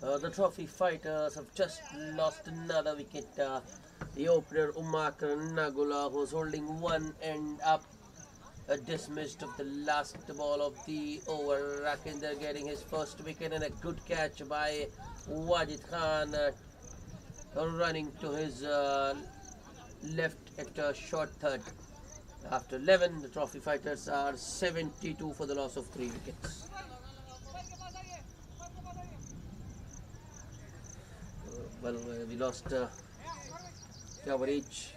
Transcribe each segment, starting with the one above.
The trophy fighters have just lost another wicket. The opener Umakar Nagula, who's holding one end up, dismissed of the last ball of the over. Rakinder getting his first wicket and a good catch by Wajid Khan, running to his left at short third. After 11, the trophy fighters are 72 for the loss of 3 wickets. We lost coverage,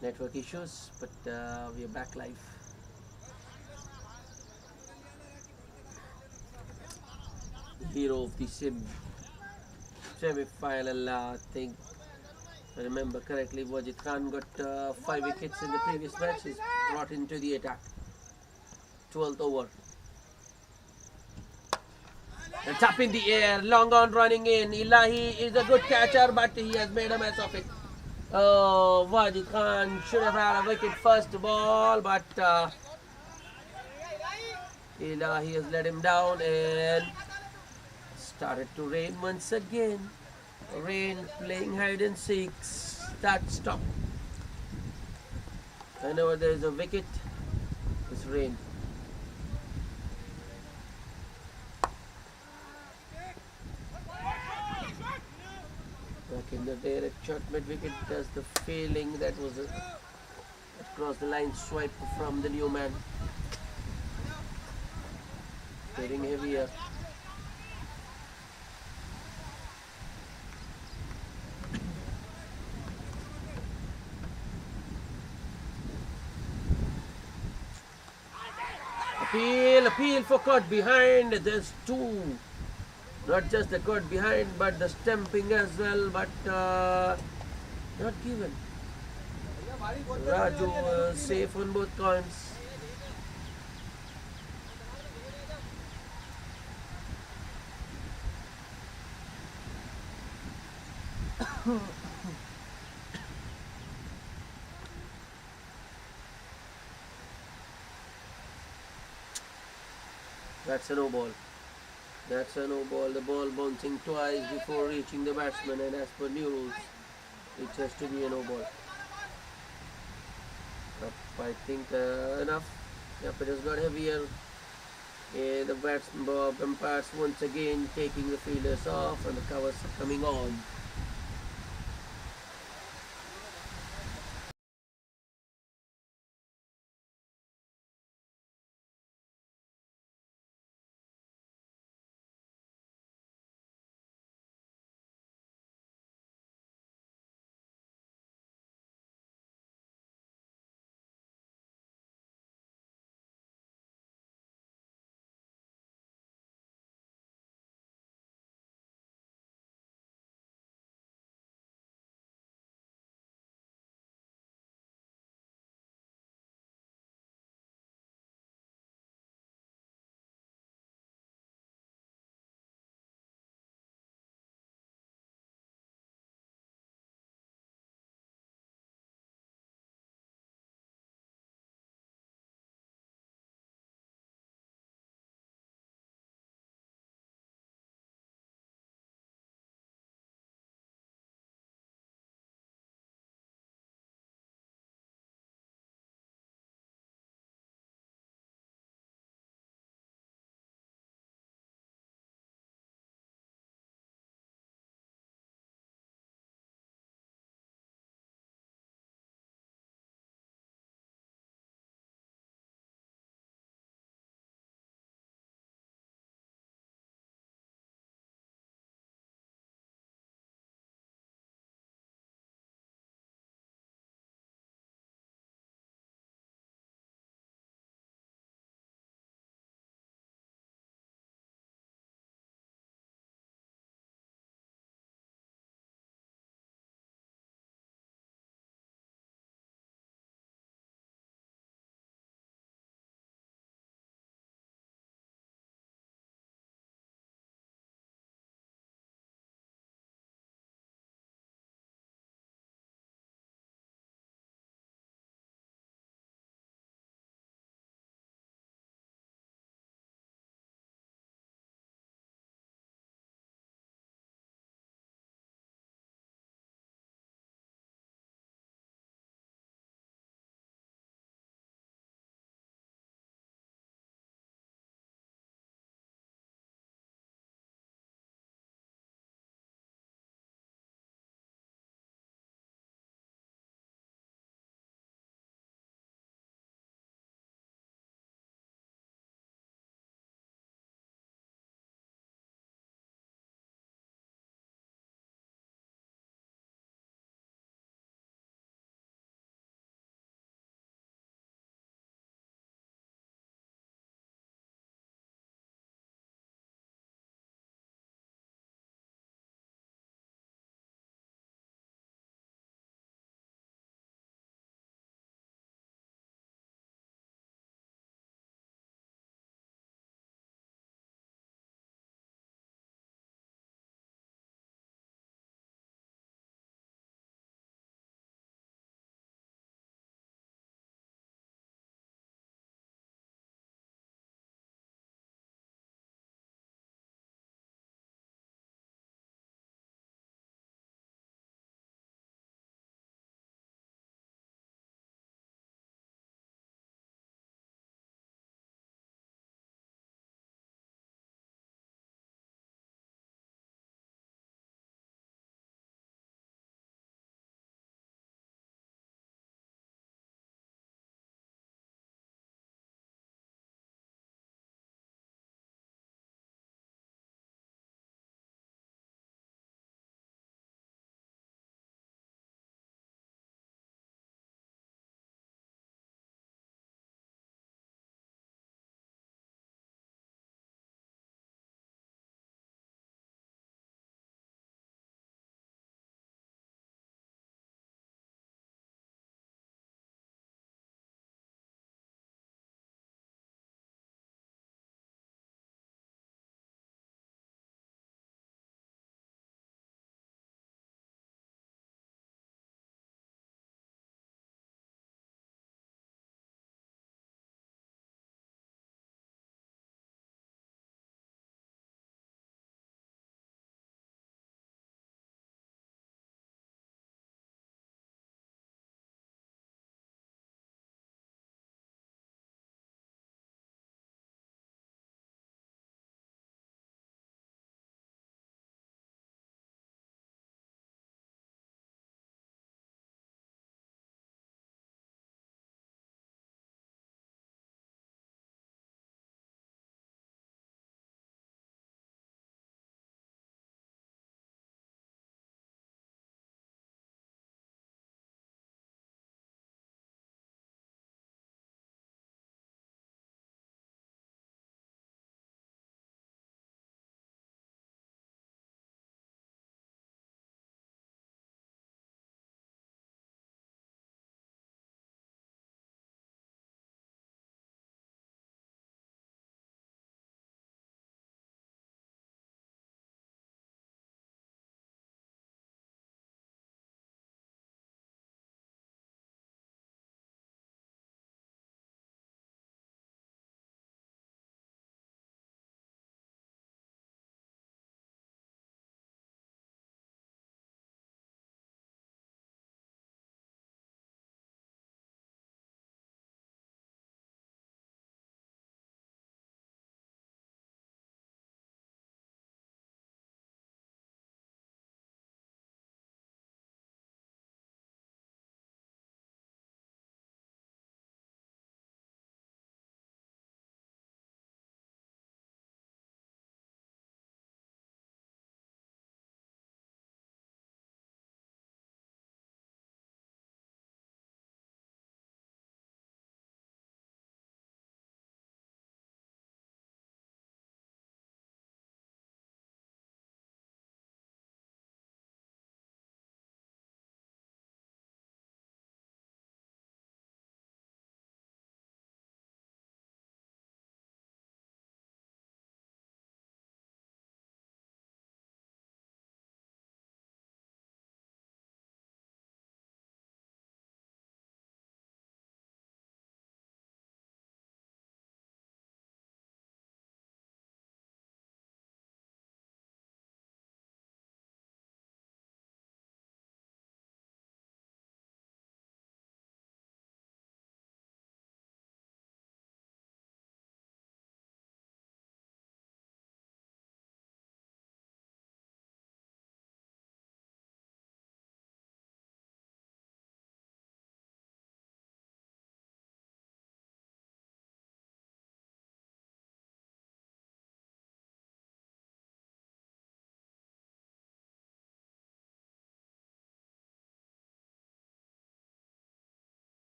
network issues, but we are back live. Hero of the semi-final, I think, if I remember correctly, Wajid Khan got 5 wickets in the previous match. He's brought into the attack. 12th over. It's up in the air, long on running in. Ilahi is a good catcher, but he has made a mess of it. Oh, Wajid Khan should have had a wicket first ball, but Ilahi has let him down and started to rain once again. Rain playing hide and seek. Start stop. Whenever there is a wicket, it's rain. Back in the direct shot mid wicket, does the feeling that was across the line swipe from the new man. Getting heavier. Appeal for caught behind. There's 2. Not just the caught behind, but the stamping as well, but not given. Raju safe on both counts. That's a no ball. That's a no ball. The ball bouncing twice before reaching the batsman, and as per new rules, it has to be a no ball. I think enough. Yep, it has got heavier. The batsman umpires once again taking the fielders off, and the covers are coming on.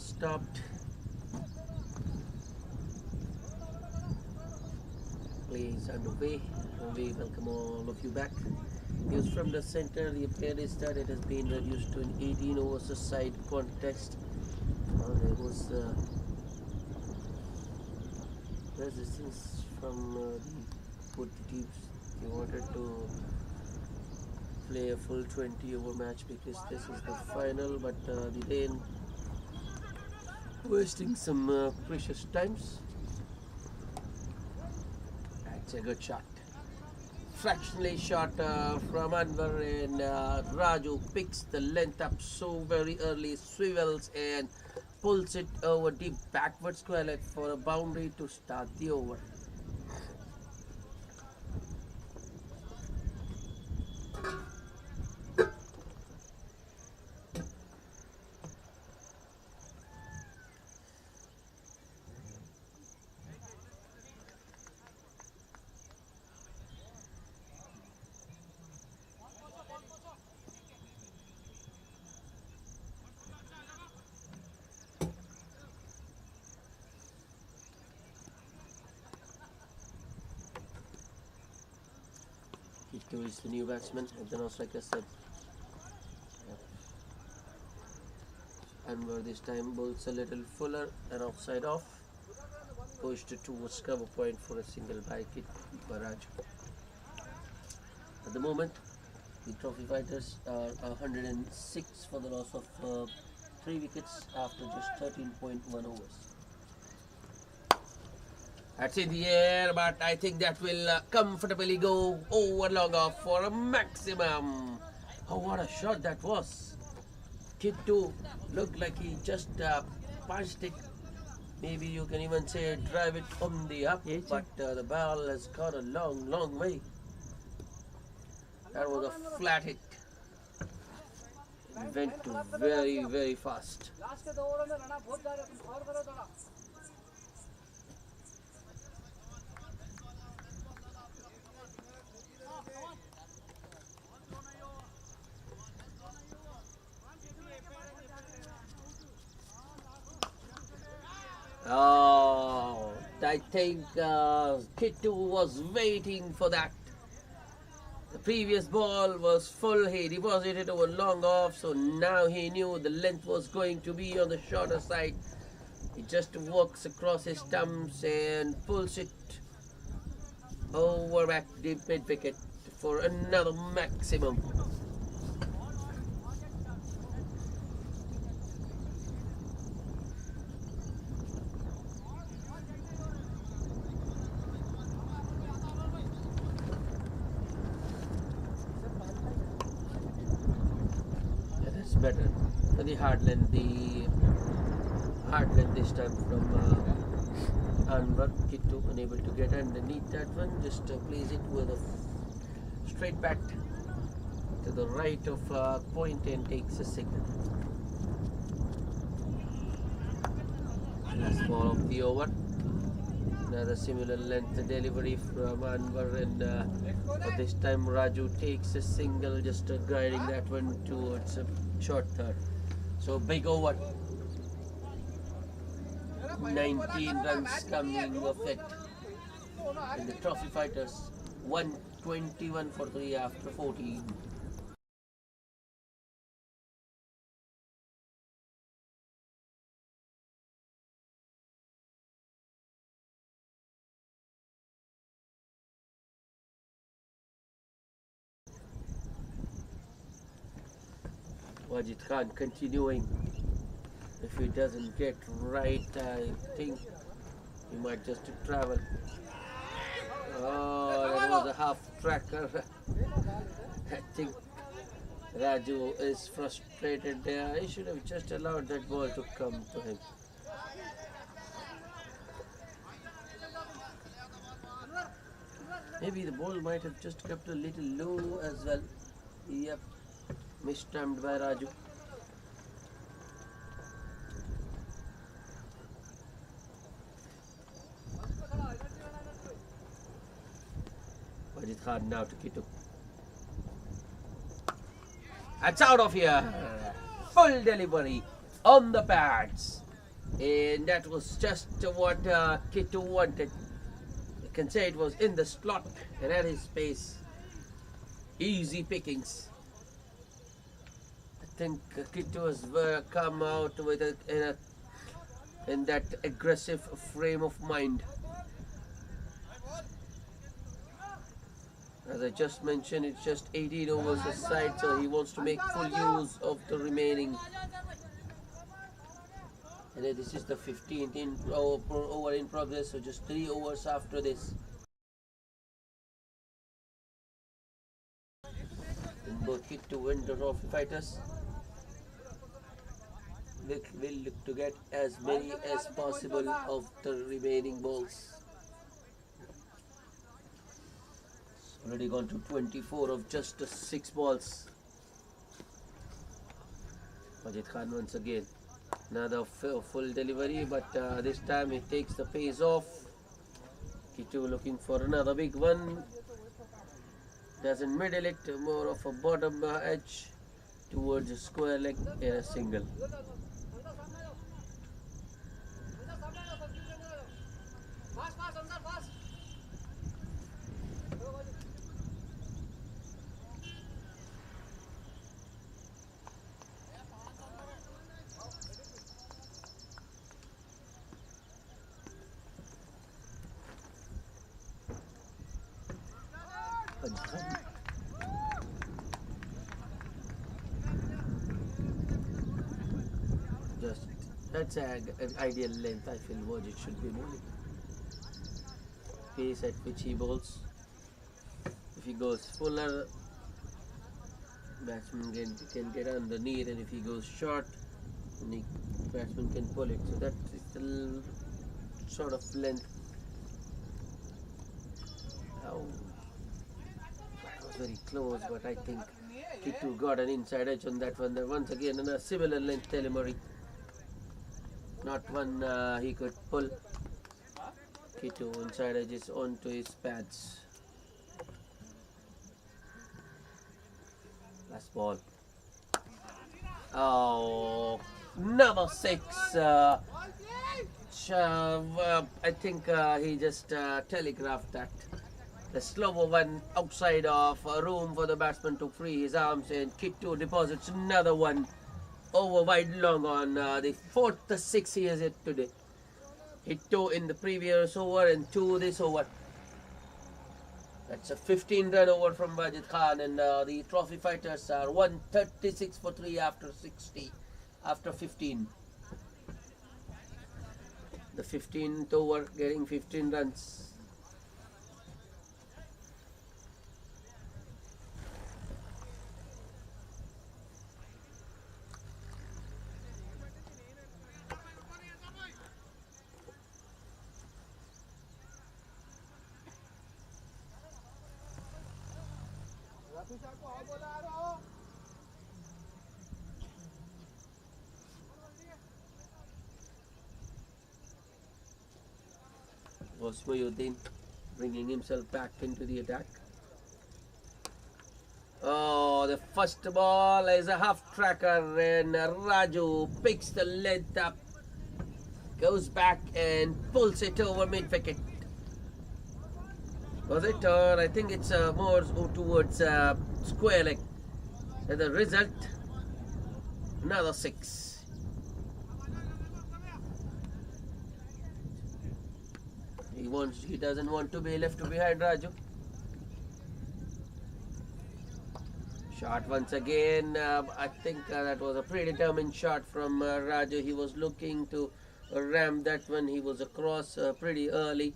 stopped. Play is underway. We welcome all of you back. News from the center. The player is that it has been reduced to an 18 overs a side contest. There was resistance from both the teams. They wanted to play a full 20 over match because this is the final, but the rain wasting some precious times. That's a good shot. Fractionally shot from Anwar, and Raju picks the length up so very early, swivels and pulls it over deep backward square leg for a boundary to start the over. Kittu is the new batsman, and then also, like I said, Anwar this time bowls a little fuller and offside off, pushed towards cover point for a single by Raju. At the moment, the trophy fighters are 106 for the loss of 3 wickets after just 13.1 overs. That's in the air, but I think that will comfortably go over long off for a maximum. Oh, what a shot that was. Kittu looked like he just punched it. Maybe you can even say drive it on the up, but the ball has gone a long, long way. That was a flat hit. It went very, very fast. Oh, I think Kittu was waiting for that. The previous ball was full, he deposited over long off, so now he knew the length was going to be on the shorter side. He just walks across his stumps and pulls it over back deep mid wicket for another maximum. Better for the heartland this time from Anwar. Kittu unable to get underneath that one, just plays it with a straight bat to the right of point and takes a signal. Last ball of the over. Another similar length delivery from Anwar, and this time Raju takes a single, just guiding that one towards a short third. So big over. 19 runs coming of it. And the trophy fighters 121 for 3 after 14. Wajid Khan continuing. If he doesn't get right, I think he might just travel. Oh, that was a half tracker. I think Raju is frustrated there. He should have just allowed that ball to come to him. Maybe the ball might have just kept a little low as well. Yep. Mistimed by Raju. Wajid Khan now to Kittu. That's out of here. Full delivery on the pads. And that was just what Kito wanted. You can say it was in the slot and at his pace. Easy pickings. I think Kito has come out with in that aggressive frame of mind. As I just mentioned, it's just 18 overs aside, so he wants to make full use of the remaining. And then this is the 15th over in progress, so just 3 overs after this. And both hit to win the trophy fighters. Will look to get as many as possible of the remaining balls. Already gone to 24 of just 6 balls. Majid Khan once again. Another full delivery, but this time he takes the pace off. Kitu looking for another big one. Doesn't middle it, more of a bottom edge towards a square leg and a single. Just that's an ideal length. I feel what it should be moving. Pace at which he bowls. If he goes fuller, batsman can get underneath, and if he goes short, the batsman can pull it. So that is the sort of length. Oh, that was very close, but I think Kitu got an inside edge on that one. There once again in a similar length telemary. Not one he could pull. Kitu inside edges onto his pads. Last ball. Oh, number 6. I think he just telegraphed that. The slower one outside of room for the batsman to free his arms, and Kitu deposits another one over wide long on the 4th 6 he has hit today. Hit 2 in the previous over and 2 this over. That's a 15-run over from Majid Khan, and the trophy fighters are 136 for 3 after 15. The 15th over getting 15 runs. Osmayuddin bringing himself back into the attack. Oh, the first ball is a half tracker, and Raju picks the length up, goes back and pulls it over mid wicket. Was it? Or I think it's more towards square leg. And the result, another 6. He doesn't want to be left behind, Raju. Shot once again. I think that was a predetermined shot from Raju. He was looking to ram that one. He was across pretty early.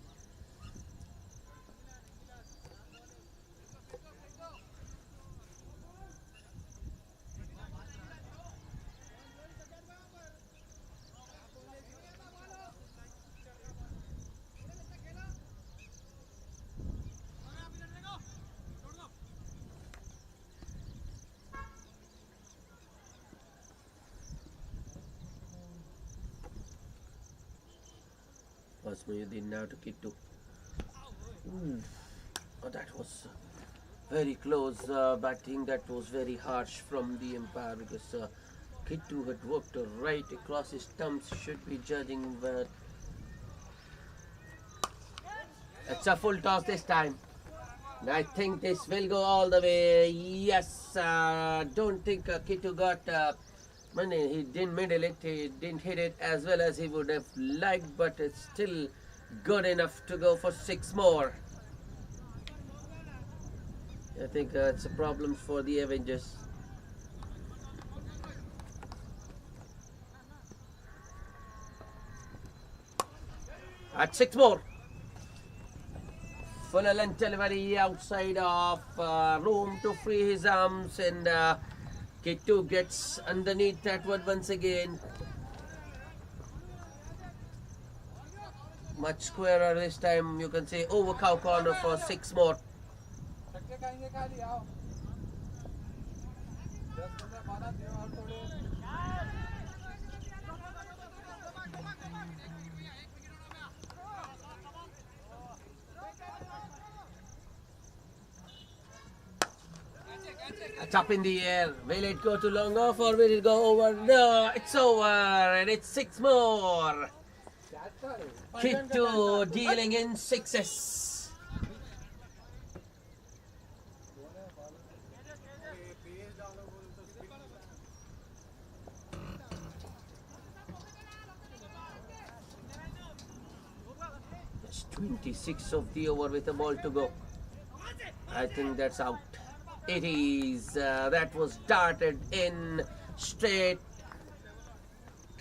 Osmayuddin now to Kitu. Oh, that was very close, but I think that was very harsh from the umpire, because Kittu had worked right across his stumps, should be judging, but it's a full toss this time. I think this will go all the way. Yes, don't think Kittu got money. He didn't middle it. He didn't hit it as well as he would have liked, but it's still good enough to go for 6 more. I think it's a problem for the Avengers. At 6 more. Full length delivery outside of room to free his arms, and Kittu gets underneath that one once again. Much squarer this time, you can say over cow corner for 6 more. It's up in the air. Will it go to long off or will it go over? No, it's over and it's 6 more. Kittu dealing in 6s. It's 26 of the over with a ball to go. I think that's out. It is. That was darted in straight.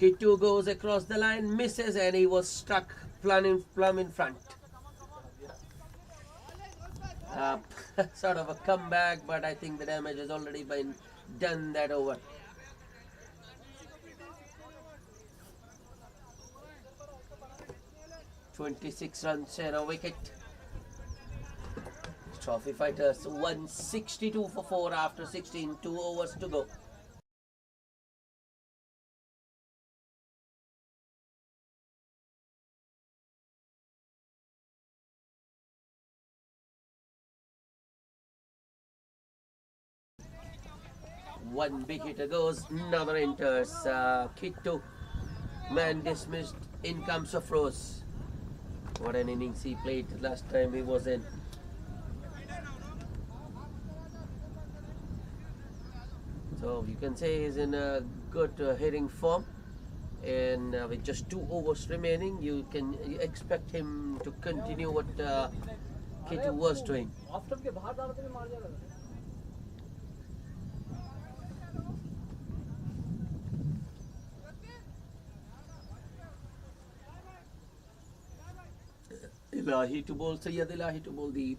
Kittu goes across the line, misses, and he was struck plumb in front. Sort of a comeback, but I think the damage has already been done that over. "26 runs and a wicket." Trophy Fighters 162 for 4 after 16, 2 overs to go. One big hitter goes, another enters. Kittu, man dismissed, in comes Afroz. What an innings he played last time he was in. So you can say he's in a good hitting form, and with just 2 overs remaining, you expect him to continue what Kittu was doing. Ilahi to bowl, Sayyid Ilahi to bowl the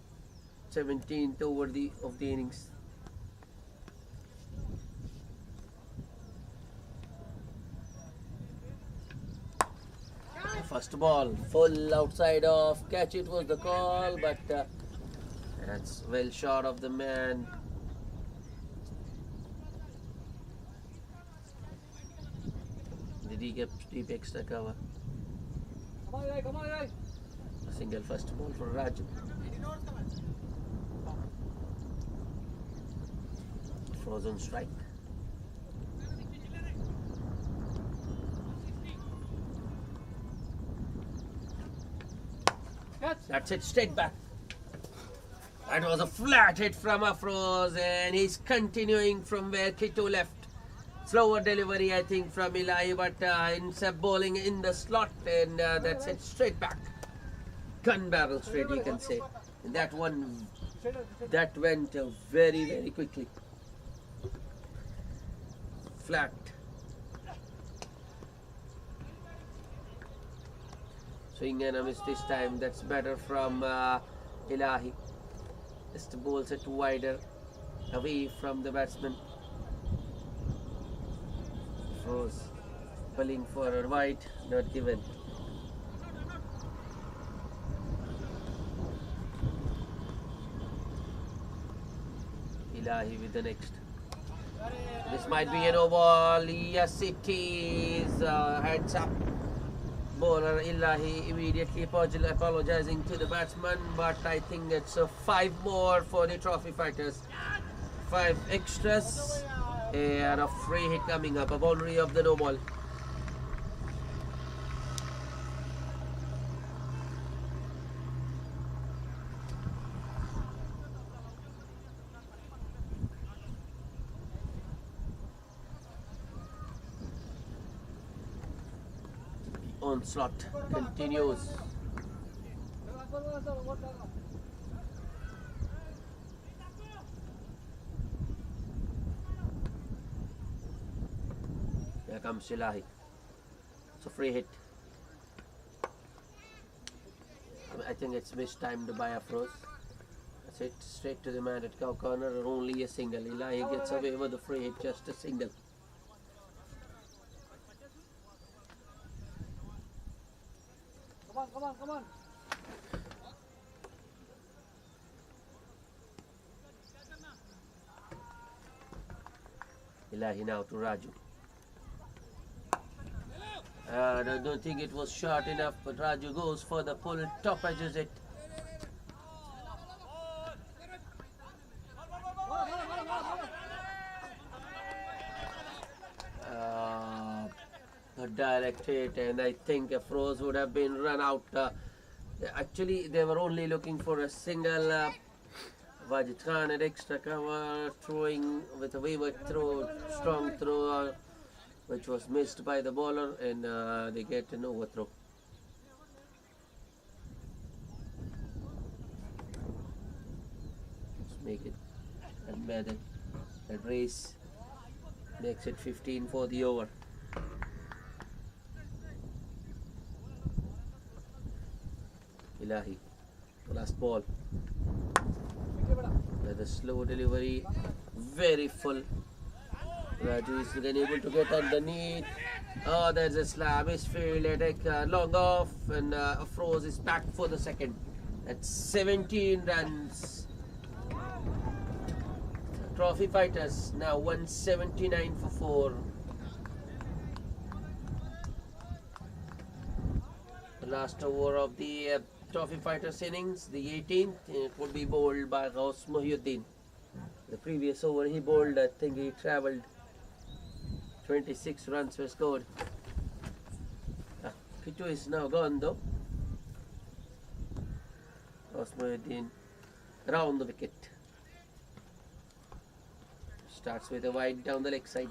17th over of the innings. First ball, full outside off, catch it was the call, but that's well short of the man. Did he get deep extra cover? Come on, a single first ball for Raju. Frozen strike. That's it, straight back. That was a flat hit from Afroz, and he's continuing from where Kittu left. Slower delivery, I think, from Ilahi, but ends up bowling in the slot, and that's it, straight back. Gun barrel straight, you can say. And that one, that went very, very quickly. Flat. Swing and a miss this time. That's better from Ilahi. Just bowls it wider, away from the batsman. Rose pulling for a wide, not given. Ilahi with the next. This might be a no ball. Yes, it is. Heads up. Bowler Ilahi immediately apologizing to the batsman, but I think it's 5 more for the Trophy Fighters. 5 extras. And a free hit coming up, a boundary of the no ball. Onslaught continues. Here comes Shilahi. It's a free hit. I think it's mistimed by a froze. That's it, straight to the man at cow corner, only a single. Ilahi gets away with the free hit, just a single. Come on. Ilahi now to Raju. I don't think it was short enough, but Raju goes for the pull, top edges it. A direct hit, and I think a froze would have been run out. Actually, they were only looking for a single. Wajid Khan had extra cover, throwing with a wayward throw, strong throw, which was missed by the bowler, and they get an overthrow. Let's make it and that race makes it 15 for the over. Ilahi, last ball. With a slow delivery, very full. Raju is again able to get underneath. Oh, there's a slab. Misfield attack, long off, and Froze is back for the second. That's 17 runs. Trophy Fighters now 179 for 4. The last over of the Trophy Fighters innings, the 18th, it would be bowled by Ghaus Mohyuddin. The previous over he bowled, I think he travelled. 26 runs were scored. Kitu is now gone though. Ghaus Mohyuddin around the wicket. Starts with a wide down the leg side.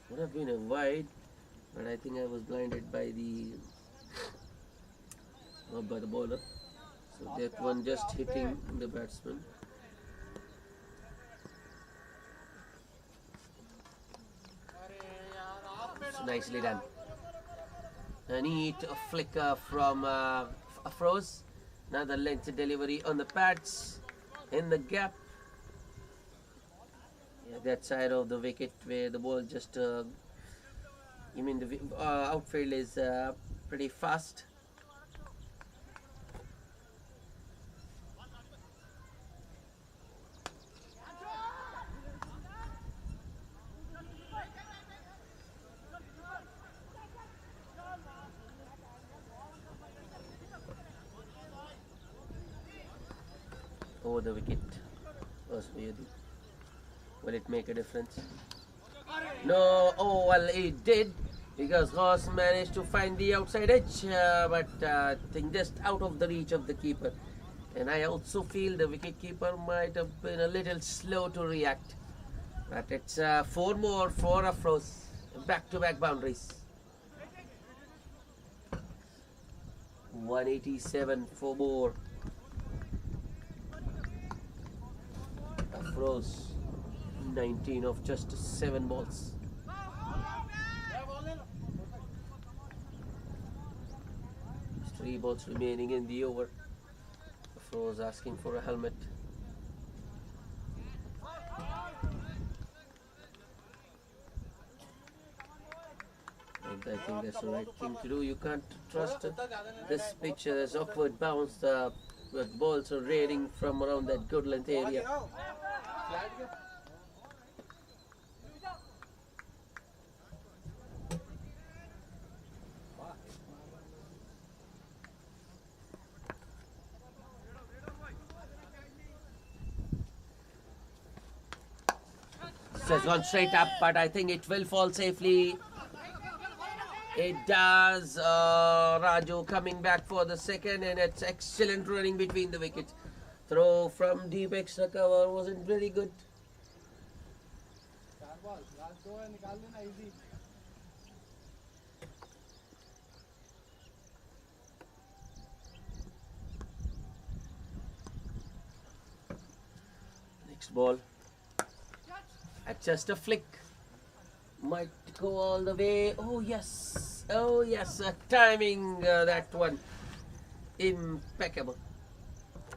Would have been a wide, but I think I was blinded by the bowler. So that one just hitting the batsman. So nicely done. A neat flicker from Afroz. Another lengthy delivery on the pads in the gap. Yeah, that side of the wicket where the ball just, the outfield is pretty fast. Over the wicket. Will it make a difference? No, oh well it did, because Ghaus managed to find the outside edge, but I think just out of the reach of the keeper. And I also feel the wicket keeper might have been a little slow to react. But it's 4 more for Afroz, back-to-back boundaries. 187 for more. Afroz 19 of just 7 balls. There's 3 balls remaining in the over. Afroz asking for a helmet. And I think that's the right thing to do. You can't trust this pitch. There's awkward bounce. But balls are raining from around that good length area. This has gone straight up, but I think it will fall safely. It does. Raju coming back for the second, and it's excellent running between the wickets. Throw from deep extra cover wasn't very good. Next ball. At just a flick. Might go all the way. Oh yes. Oh yes. Timing that one. Impeccable.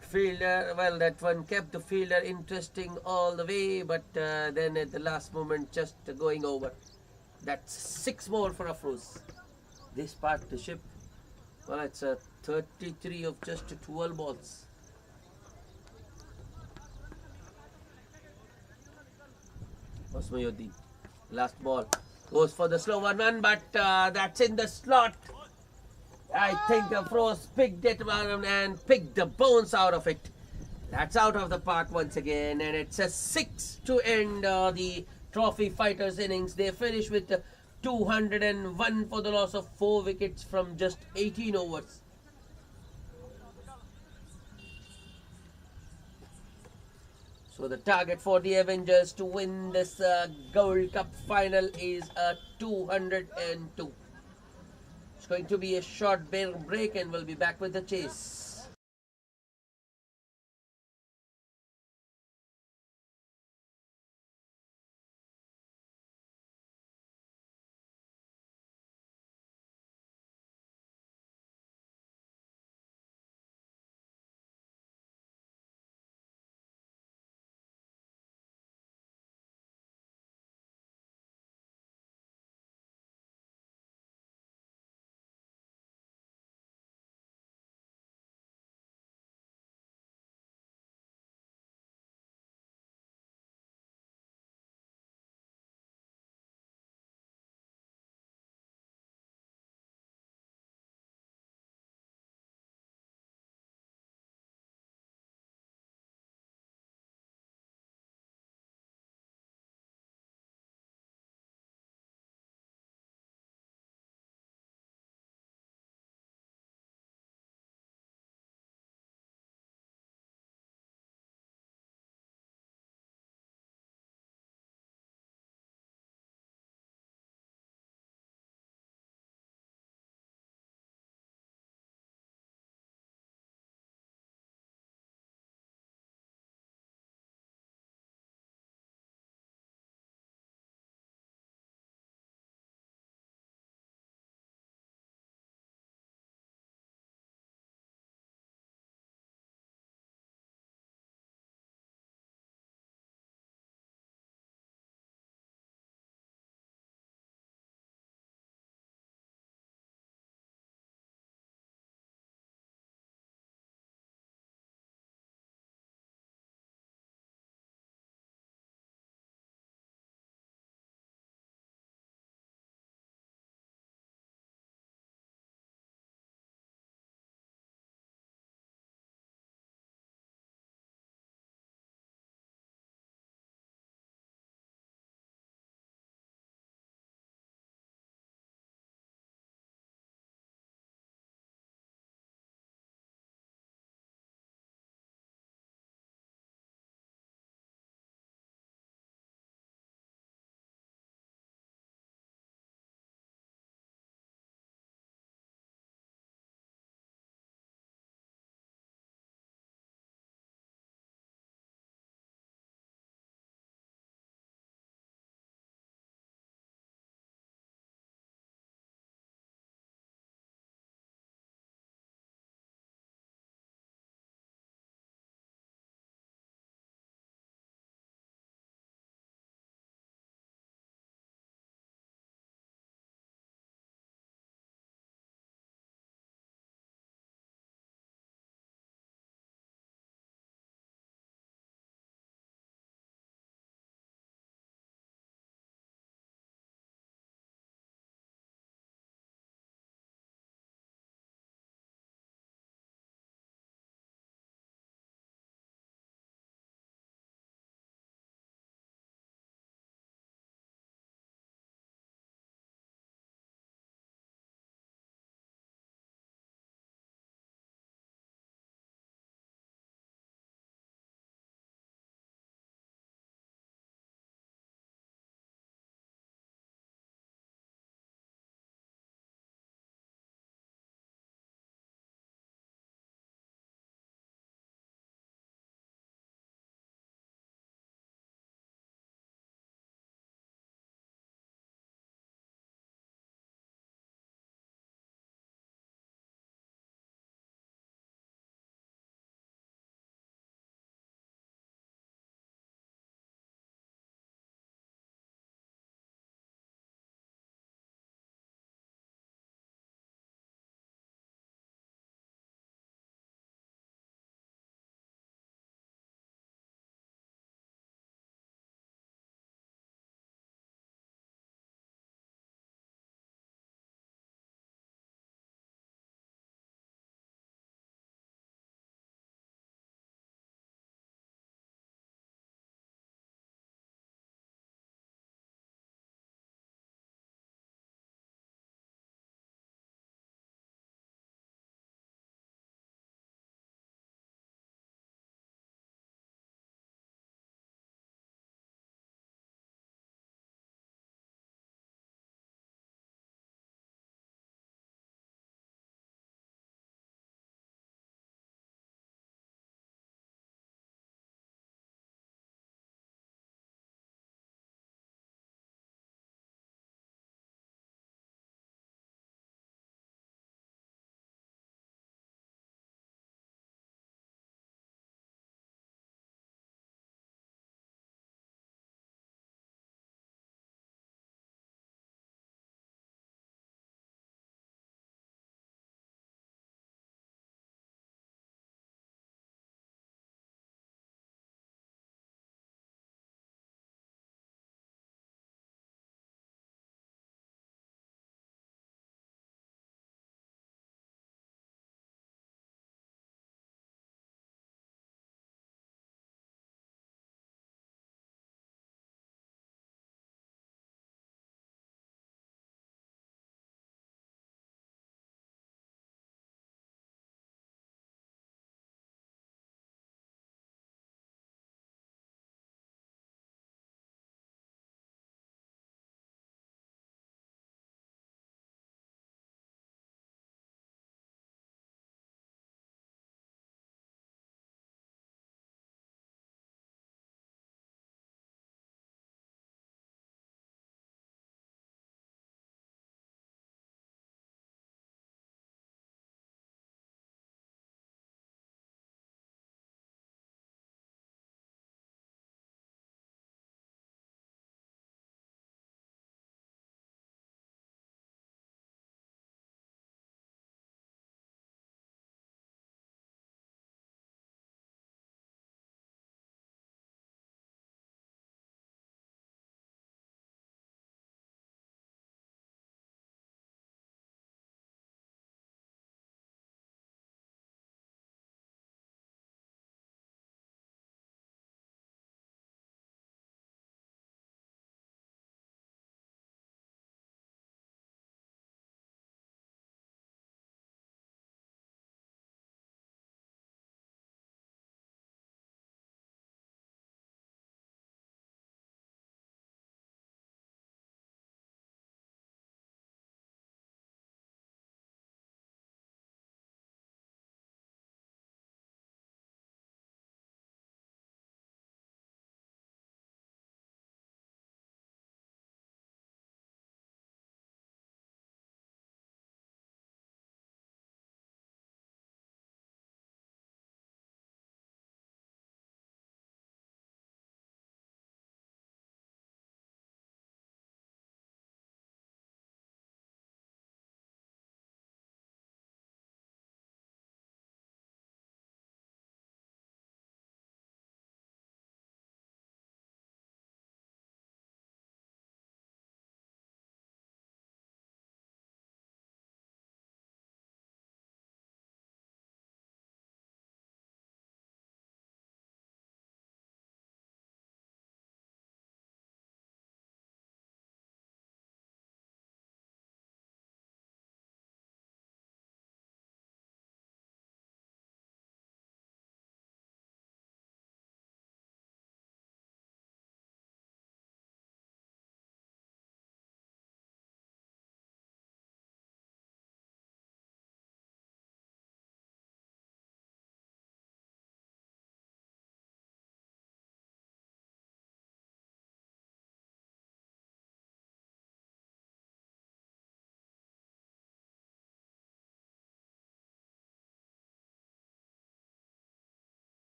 Fielder, well, that one kept the fielder interesting all the way, but then at the last moment just going over. That's 6 more for Afroz. This partnership, well, it's a 33 of just 12 balls. Osmayuddin, last ball, goes for the slow one, but that's in the slot. I think Afroz picked it and picked the bones out of it. That's out of the park once again, and it's a 6 to end the Trophy Fighters innings. They finish with 201 for the loss of 4 wickets from just 18 overs. So the target for the Avengers to win this Gold Cup final is 202. It's going to be a short break, and we'll be back with the chase.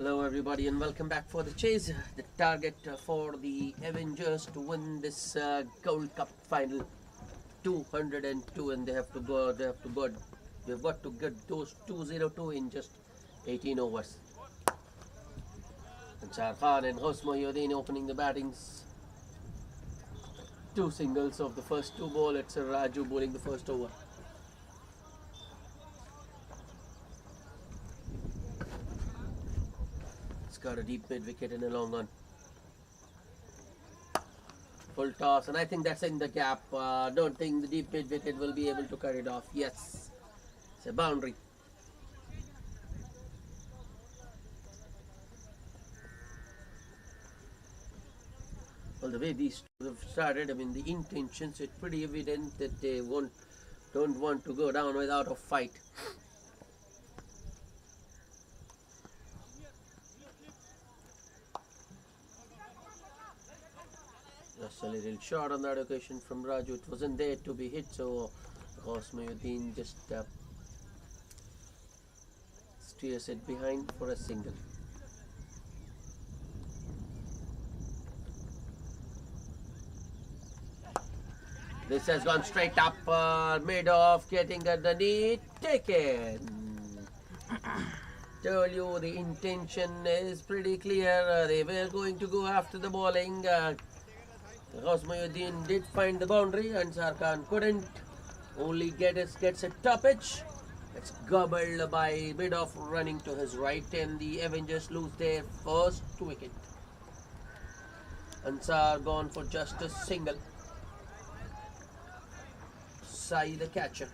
Hello everybody and welcome back for the chase. The target for the Avengers to win this Gold Cup final 202, and they've got to get those 202 in just 18 overs. Ansar Khan and Hosmoyuddin opening the battings. Two singles of the first two ball. It's Raju bowling the first over. Got a deep mid wicket and a long one. Full toss, and I think that's in the gap. Don't think the deep mid wicket will be able to cut it off. Yes, it's a boundary. Well, the way these two have started, I mean, the intentions, it's pretty evident that they don't want to go down without a fight. Just a little short on that occasion from Raju. It wasn't there to be hit, so Hosmoyuddin just steers it behind for a single. This has gone straight up, mid off, getting underneath, taken. Told you the intention is pretty clear. They were going to go after the bowling. Hosmoyuddin did find the boundary, and Ansar Khan couldn't. Only gets a toppage. It's gobbled by mid-off running to his right, and the Avengers lose their first wicket. Ansar gone for just a single. Sai the catcher.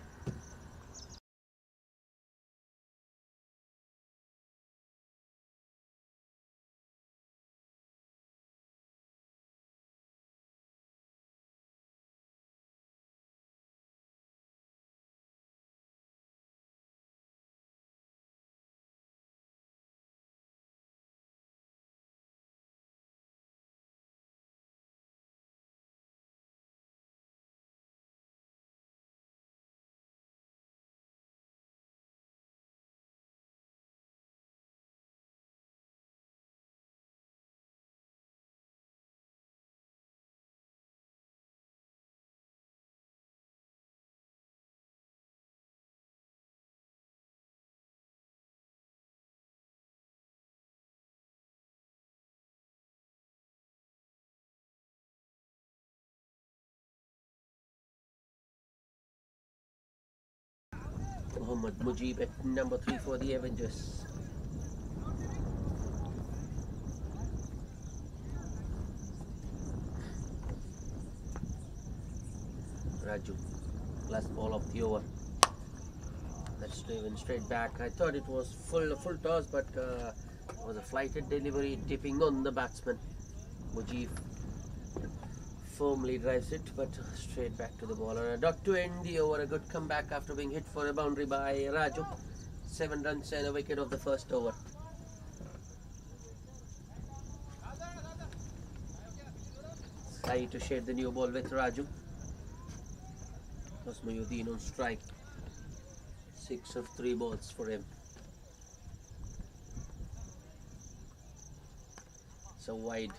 Mohammad Mujib at number 3 for the Avengers. Raju, last ball of the over. That's driven straight back. I thought it was full toss, but it was a flighted delivery, dipping on the batsman. Mujib firmly drives it, but straight back to the bowler. A dot to end the over. A good comeback after being hit for a boundary by Raju. 7 runs and a wicket of the first over. Sai to shade the new ball with Raju. Hosmoyuddin on strike. 6 of 3 balls for him. So wide.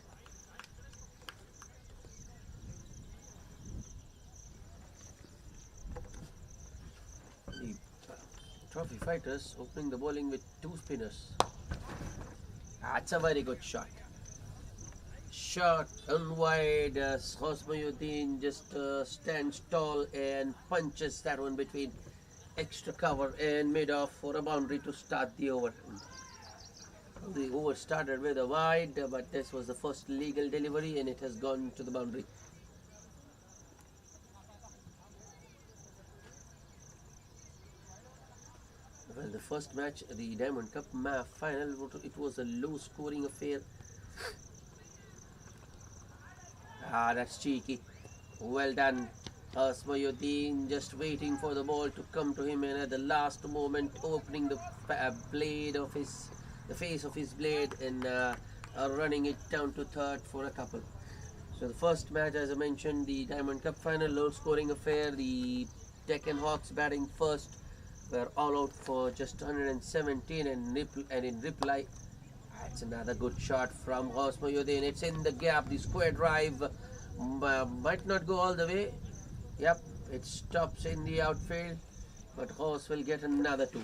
The trophy fighters opening the bowling with 2 spinners. That's a very good shot. Short and wide. Hosmoyuddin just stands tall and punches that one between extra cover and mid off for a boundary to start the over. The over started with a wide, but this was the first legal delivery and it has gone to the boundary. Well, the first match, the Diamond Cup final, it was a low scoring affair. That's cheeky. Well done. Hosmoyuddin just waiting for the ball to come to him, and at the last moment opening the face of his blade and running it down to third for a couple. So the first match, as I mentioned, the Diamond Cup final, low scoring affair. The Deccan Hawks batting first were all out for just 117, and in reply That's another good shot from Ghaus Mohyuddin. It's in the gap. The square drive might not go all the way. Yep, it stops in the outfield, but Ghaus will get another two.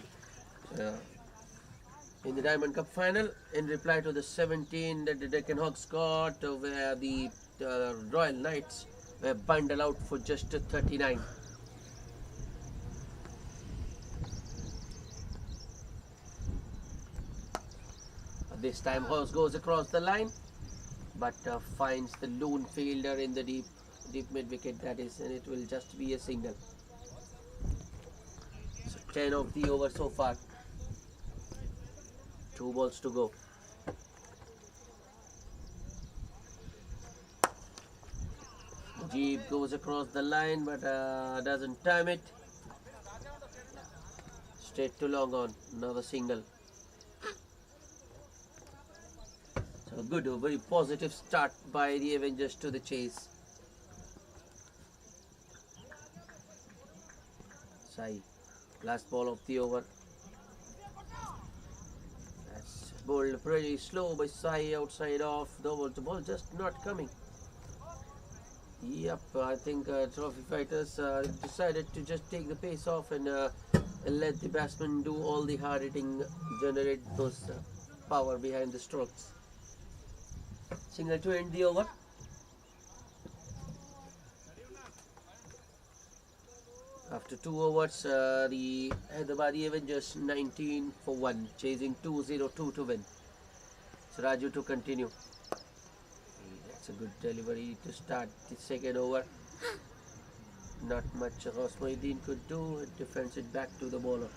In the Diamond Cup final, in reply to the 17 that the Deccan Hawks got, where the Royal Knights were bundled out for just 39. This time Horse goes across the line, but finds the lone fielder in the deep mid wicket, that is, and it will just be a single. So 10 of the over so far. 2 balls to go. Jeep goes across the line, but doesn't time it. Straight to long on, another single. So good, a very positive start by the Avengers to the chase. Sai, last ball of the over. That's bowled pretty slow by Sai, outside off. The ball just not coming. Yep, I think Trophy Fighters decided to just take the pace off and let the batsman do all the hard hitting, generate those power behind the strokes. Single to end the over. After 2 overs, the Hyderabadi Avengers 19 for 1, chasing 202 to win. So Raju to continue. That's a good delivery to start the second over. Not much Ghaus Mohyuddin could do. It defends it back to the bowler.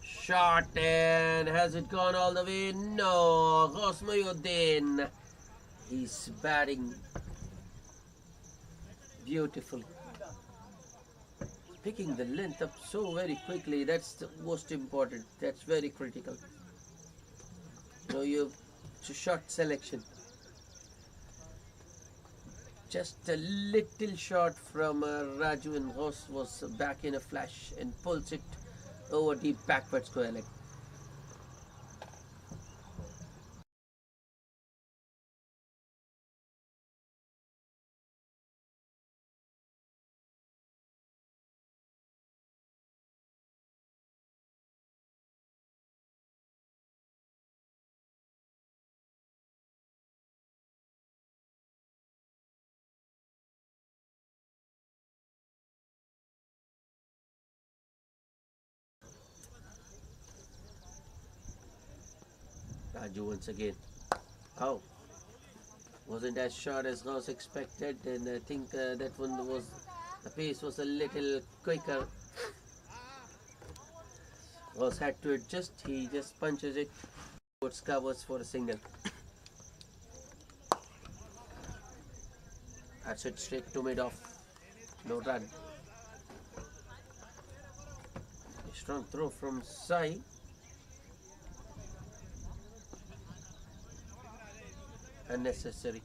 Shot, and has it gone all the way? No, Ghaus Mohyuddin. He's batting beautifully. Picking the length up so very quickly, that's the most important. That's very critical. You have shot selection. Just a little shot from Raju, and Ghaus was back in a flash and pulls it over deep backward square leg. Raju once again. Oh, wasn't as short as Ghaus expected, and I think that one was, the pace was a little quicker. Ghaus had to adjust. He just punches it towards covers for a single. That's it, straight to mid off. No run. A strong throw from Sai. Unnecessary.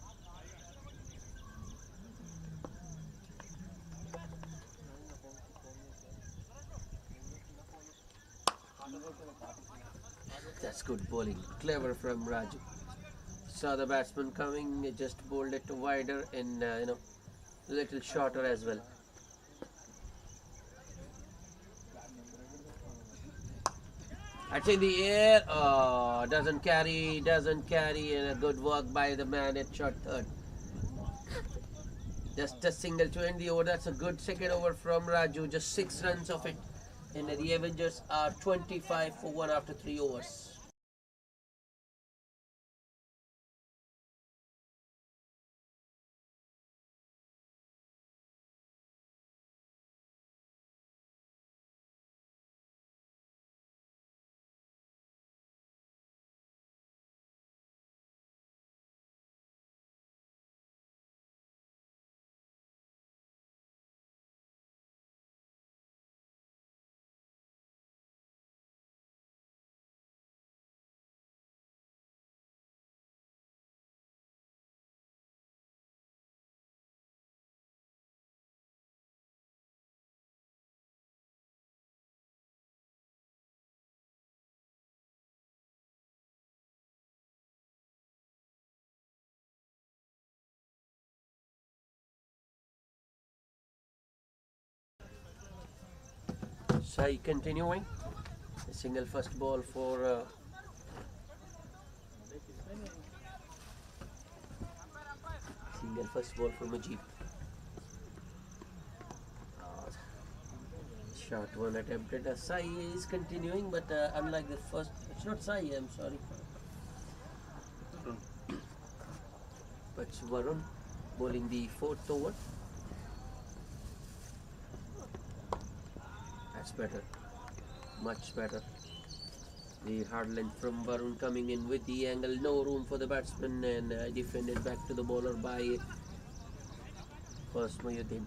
That's good bowling. Clever from Raju. Saw the batsman coming, just bowled it wider and little shorter as well. That's in the air. Oh, doesn't carry, and a good work by the man at short third. Just a single to end the over. That's a good second over from Raju. Just 6 runs of it. And the Avengers are 25 for 1 after 3 overs. Sai continuing. A single first ball for Mujib. Shot one attempted. Sai is continuing, but unlike the first, it's not Sai. I'm sorry. But Varun bowling the fourth over. That's better, much better. The hard length from Varun coming in with the angle, no room for the batsman, and defended back to the bowler by first Mohyuddin.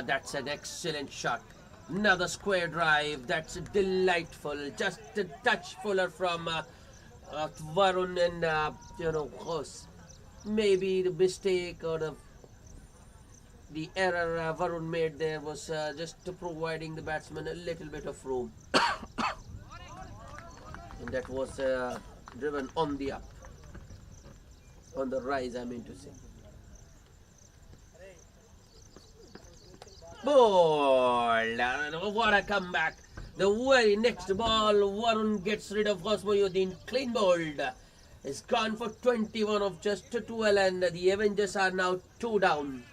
That's an excellent shot. Another square drive. That's delightful. Just a touch fuller from Varun, and maybe the mistake or the error Varun made there was just providing the batsman a little bit of room, and that was driven on the up, on the rise, I mean to say. Ball! What a comeback! The very next ball, Varun gets rid of Mohyuddin, clean bowled. It's gone for 21 of just 12, and the Avengers are now 2 down.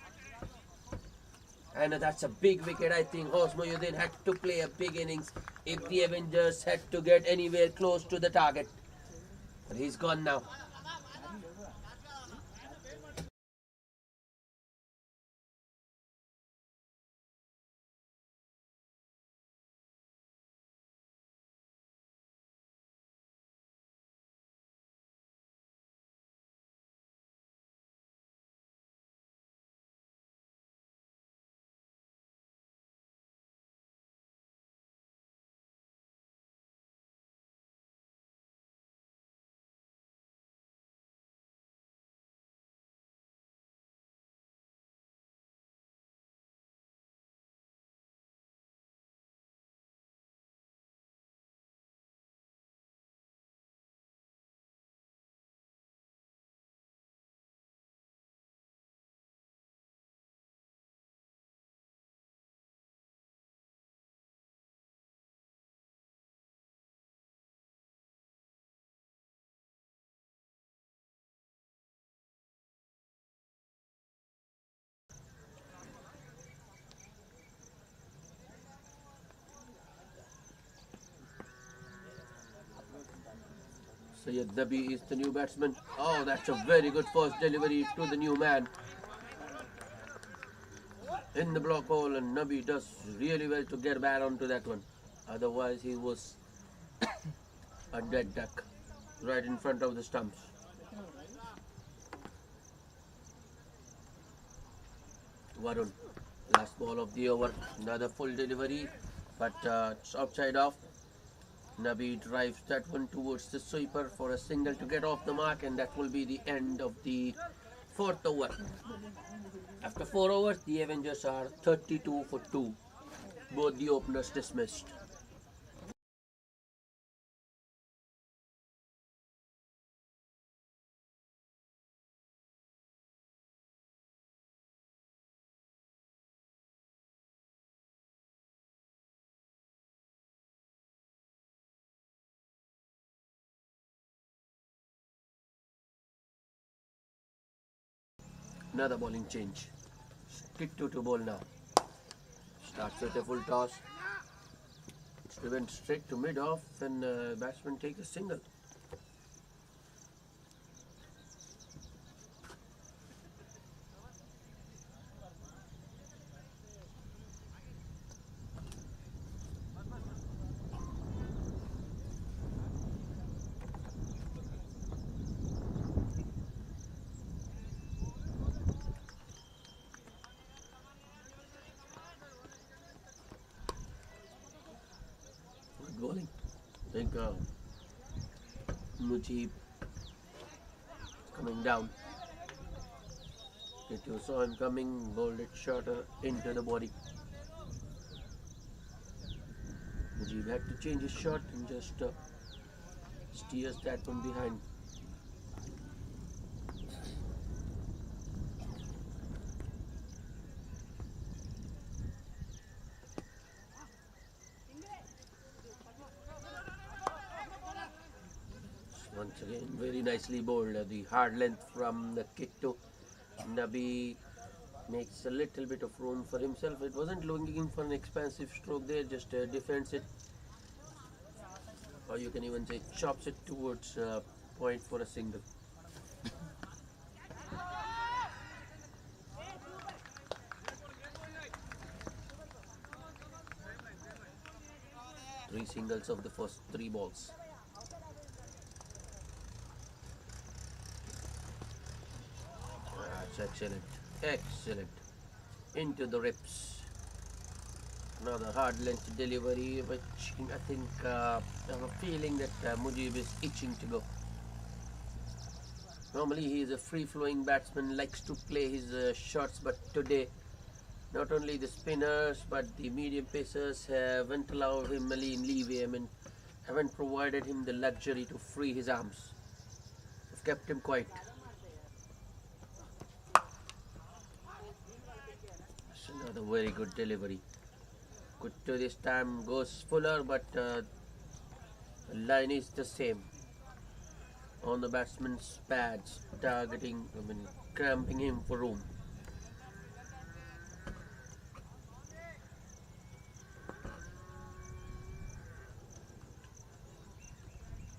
And that's a big wicket. I think Mohyuddin had to play a big innings if the Avengers had to get anywhere close to the target. But he's gone now. Sayyid Nabi is the new batsman. Oh, that's a very good first delivery to the new man. In the block hole, and Nabi does really well to get back onto that one. Otherwise, he was a dead duck right in front of the stumps. Varun, last ball of the over. Another full delivery, but it's outside off. Nabi drives that one towards the sweeper for a single to get off the mark, and that will be the end of the fourth over. After 4 overs, the Avengers are 32 for 2. Both the openers dismissed. Another bowling change. Stick to ball now. Starts with a full toss. It's driven straight to mid-off, and batsman takes a single. Bowling. I think Mujib coming down. If you saw him coming, bowled it shorter into the body. Mujib had to change his shot and just steers that one behind. Again, very nicely bowled. The hard length from the Kitto. Nabi makes a little bit of room for himself. It wasn't looking for an expansive stroke there, just defends it. Or you can even say chops it towards point for a single. Three singles of the first three balls. That's excellent. Excellent. Into the rips. Another hard length delivery, which I think I have a feeling that Mujib is itching to go. Normally he is a free-flowing batsman, likes to play his shots, but today not only the spinners but the medium pacers haven't allowed him any leeway. I mean, haven't provided him the luxury to free his arms. They've kept him quiet. That's another very good delivery. Good to this time goes fuller, but the line is the same. On the batsman's pads, targeting, cramping him for room.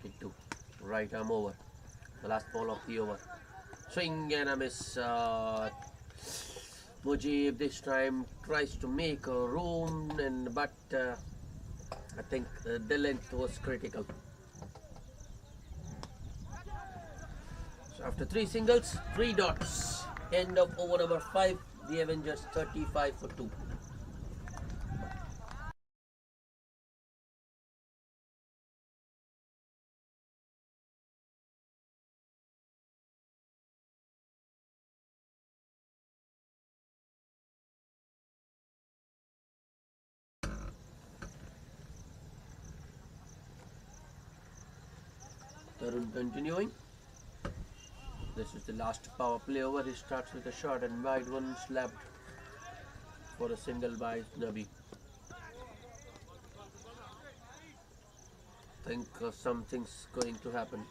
Into right arm over. The last ball of the over. Swing and a miss. Mujib this time tries to make a room, but I think the length was critical. So after three singles, three dots. End of over number 5. The Avengers 35 for 2. Tarun continuing. This is the last power play over. He starts with a shot and wide one slapped for a single by Nabi. I think something's going to happen.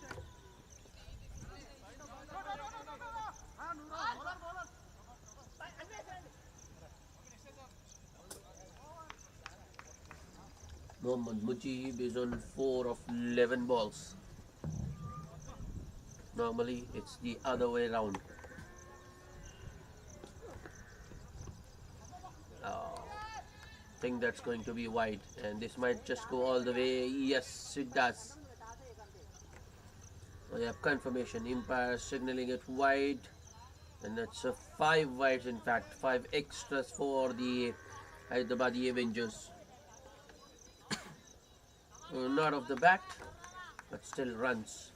Mohammad Mujib is on 4 of 11 balls. Normally it's the other way around. I think that's going to be wide, and this might just go all the way. Yes, it does. We have confirmation. Umpire signaling it wide, and that's 5 wides, in fact 5 extras for the Hyderabadi Avengers. Not off the bat, but still runs.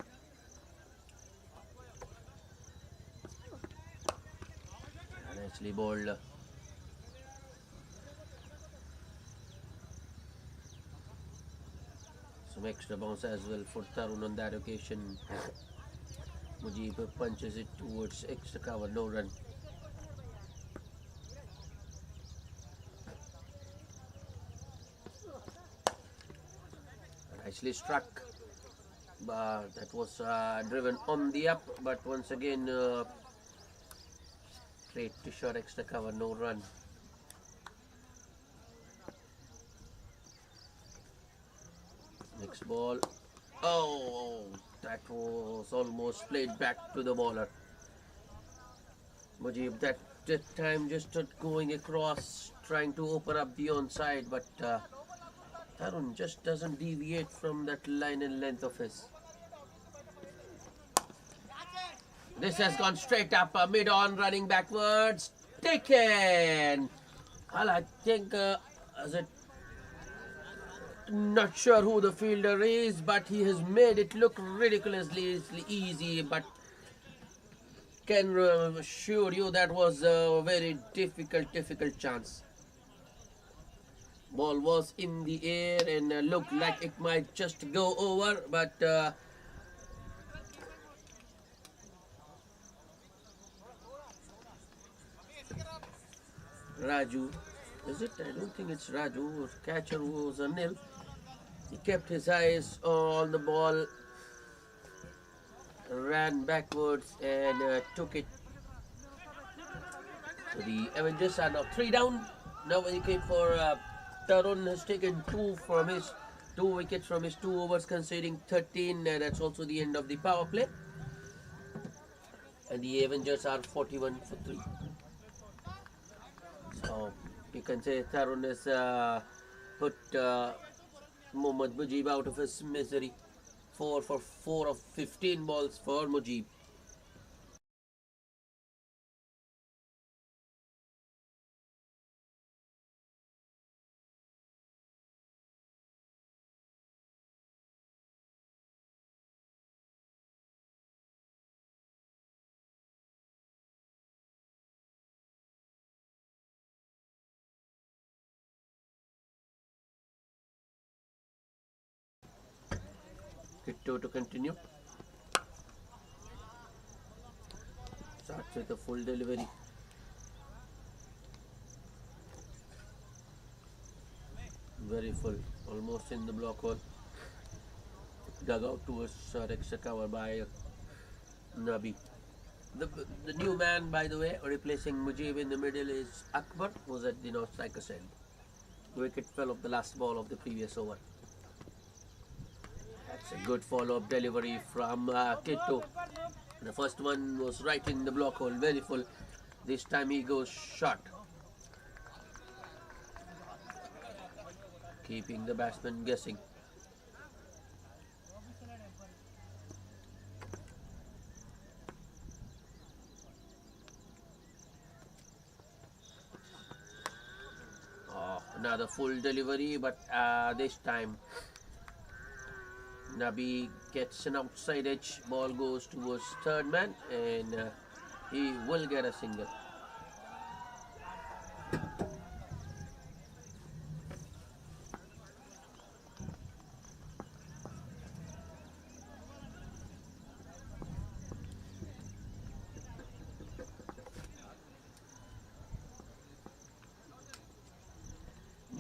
Nicely bowled. Some extra bounce as well for Tarun on that occasion. Mujib punches it towards extra cover, no run. Nicely struck, but that was driven on the up, but once again straight to short extra cover, no run. Next ball. Oh, that was almost played back to the bowler. Mujib that time just going across, trying to open up the onside, but Tarun just doesn't deviate from that line and length of his. This has gone straight up mid-on, running backwards. Taken. Well, I think is it not sure who the fielder is, but he has made it look ridiculously easy. But can assure you that was a very difficult chance. Ball was in the air and looked like it might just go over, but Raju, is it? I don't think it's Raju. Catcher was a nil. He kept his eyes on the ball. ran backwards and took it. So the Avengers are now 3 down. Now wicket for Tarun has taken two wickets from his 2 overs, conceding 13. That's also the end of the power play. And the Avengers are 41 for 3. So you can say Tarun has put Mohammad Mujib out of his misery. 4 for 4 of 15 balls for Mujib. Kitto to continue. Starts with a full delivery. Very full, almost in the block hole. Dug out towards extra cover by Nabi. The new man, by the way, replacing Mujib in the middle is Akbar, who's at the north striker side. The wicket fell off the last ball of the previous over. That's a good follow-up delivery from Kitto. The first one was right in the block hole, very full. This time he goes short, keeping the batsman guessing. Oh, another full delivery, but this time Nabi gets an outside edge. Ball goes towards third man, and he will get a single.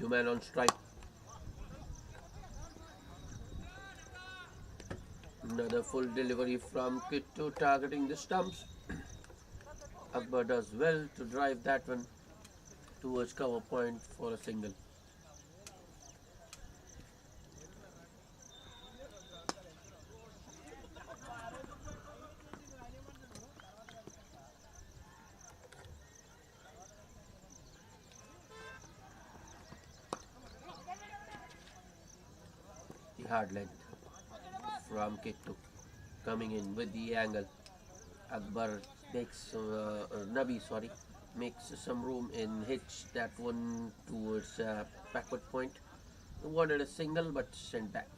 New man on strike. Another full delivery from Kitto, targeting the stumps. Akbar does well to drive that one towards cover point for a single. The hard length from Kitto coming in with the angle. Akbar makes makes some room and hits that one towards backward point. Wanted a single but sent back.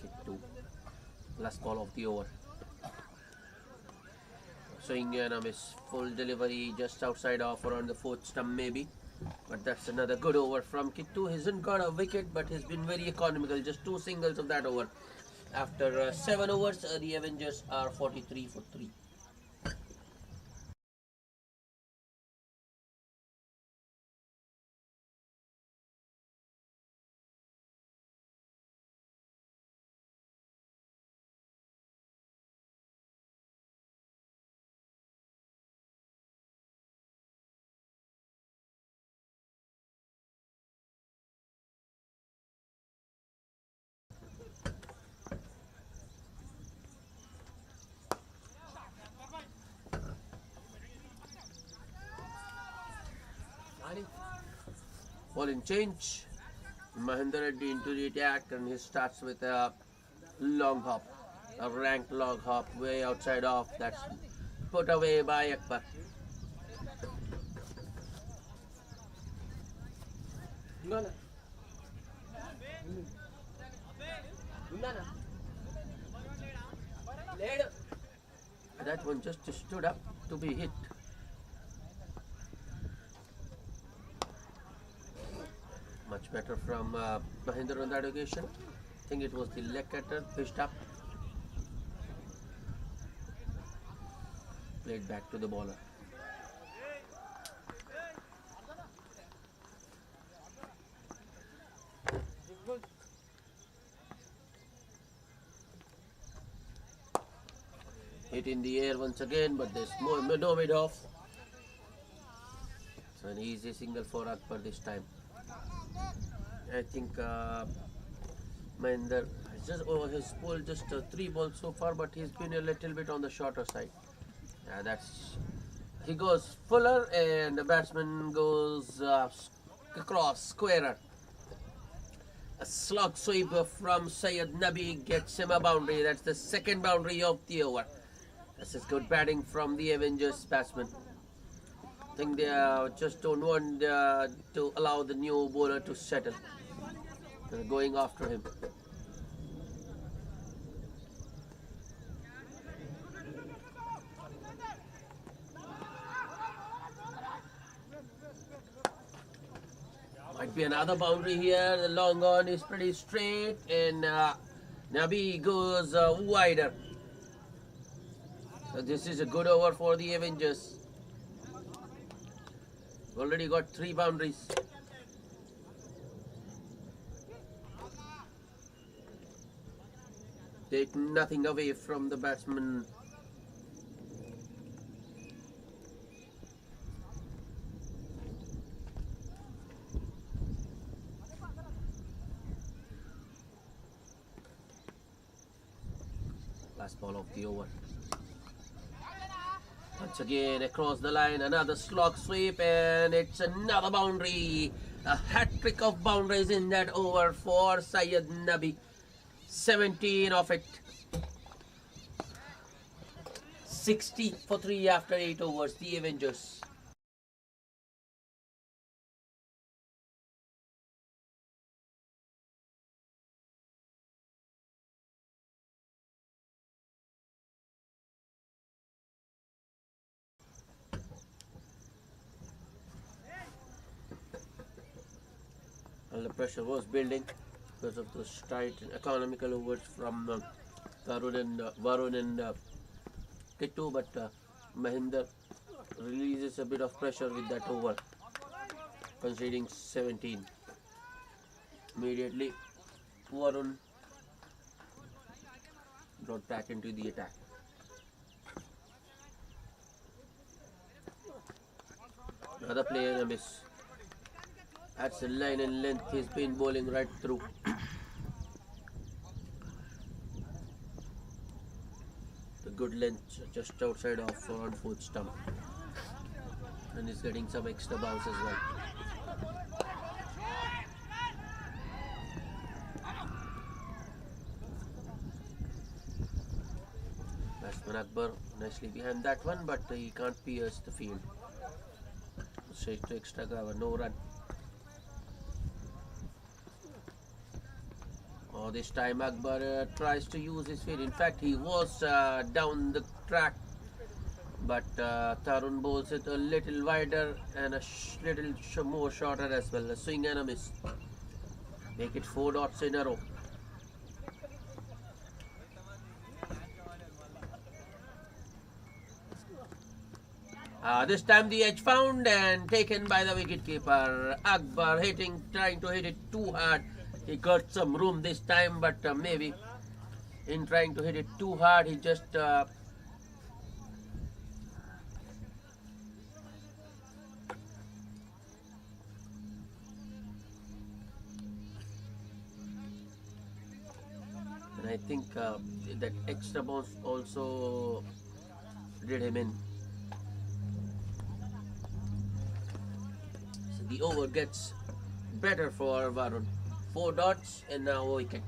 Kitto, last ball of the over. Swing and a miss. Full delivery just outside off around the fourth stump maybe. But that's another good over from Kitto. He hasn't got a wicket, but he's been very economical. Just 2 singles of that over. After 7 overs, the Avengers are 43 for 3. Ball in change. Mahendra Reddy into the attack, and he starts with a long hop. A ranked long hop way outside off. That's put away by Akbar. That one just stood up to be hit. Much better from Mahendra on that occasion. I think it was the leg cutter pitched up. Played back to the bowler. hit in the air once again, but there's no mid off. So an easy single for Akbar this time. I think Mahinder has pulled just 3 balls so far, but he's been a little bit on the shorter side. He goes fuller, and the batsman goes across squarer. A slog sweep from Syed Nabi gets him a boundary. That's the second boundary of the over. This is good batting from the Avengers batsman. I think they just don't want to allow the new bowler to settle. They're going after him. Might be another boundary here. The long on is pretty straight, and Nabi goes wider. So this is a good over for the Avengers. Already got 3 boundaries. Take nothing away from the batsman. Last ball of the over. Once again across the line, another slog sweep, and it's another boundary. A hat-trick of boundaries in that over for Syed Nabi. 17 of it. 60 for 3 after 8 overs. The Avengers. And the pressure was building because of those tight economical overs from Varun and Kittu, but Mahinder releases a bit of pressure with that over, conceding 17. Immediately, Varun brought back into the attack. Another player a miss. That's the line and length he's been bowling right through. The good length just outside of front foot stump. And he's getting some extra bounce as well. Batsman Akbar nicely behind that one, but he can't pierce the field. Straight to extra cover, no run. This time Akbar tries to use his feet. In fact, he was down the track, but Tarun bowls it a little wider and a little more shorter as well. A swing and a miss. Make it 4 dots in a row. This time the edge found and taken by the wicketkeeper. Akbar trying to hit it too hard. He got some room this time, but maybe in trying to hit it too hard, he just and I think that extra bounce also did him in. So the over gets better for Varun. 4 dots and now a wicket.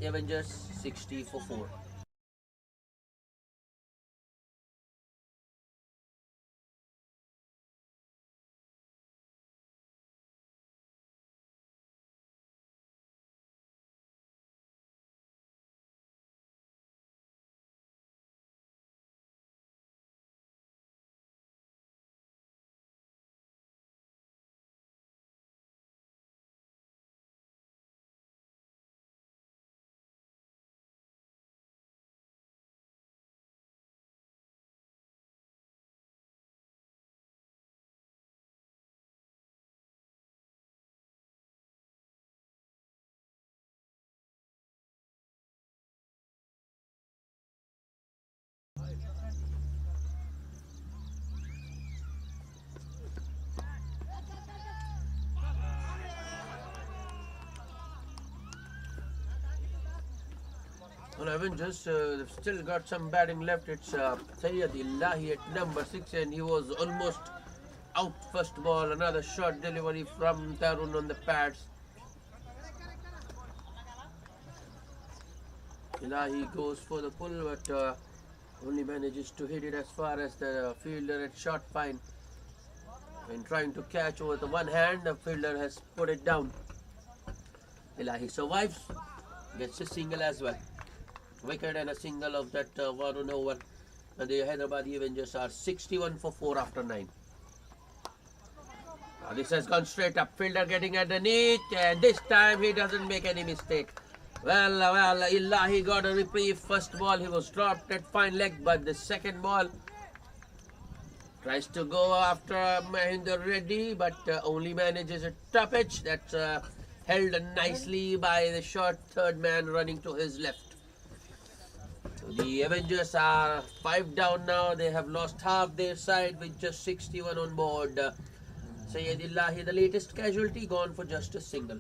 Avengers 60 for 4. Well, Avengers, they've still got some batting left. It's Sayyid Illahi at number 6, and he was almost out first ball. Another short delivery from Tarun on the pads. Illahi goes for the pull, but only manages to hit it as far as the fielder at short fine. When trying to catch with the one hand, the fielder has put it down. Illahi survives, gets a single as well. Wicket and a single of that one over. And the Hyderabadi Avengers are 61 for 4 after 9. Now this has gone straight up. Fielder getting underneath, and this time he doesn't make any mistake. Well, Illahi got a reprieve. First ball he was dropped at fine leg, but the second ball tries to go after Mahinder Reddy, but only manages a top edge. That's held nicely by the short third man running to his left. So the Avengers are 5 down now. They have lost half their side with just 61 on board. Sayyid Illahi, the latest casualty, gone for just a single.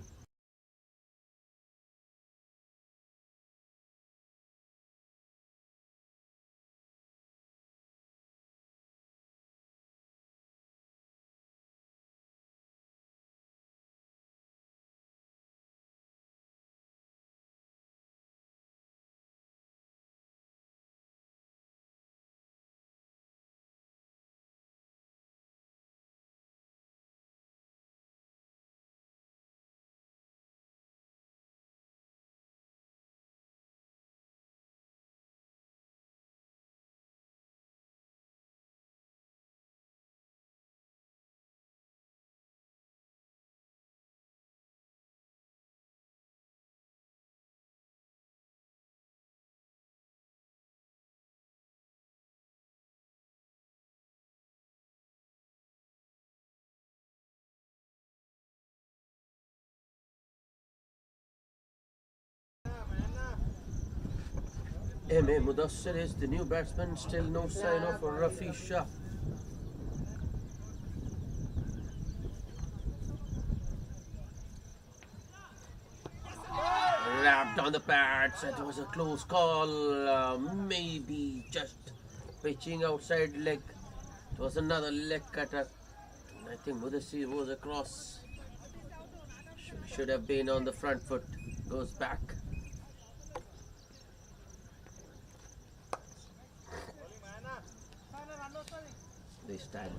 M.A. Mudassir is the new batsman. Still no sign of Rafi Shah. Wrapped on the pads. It was a close call. Maybe just pitching outside leg. It was another leg cutter. I think Mudassir was across. Should have been on the front foot. Goes back. This time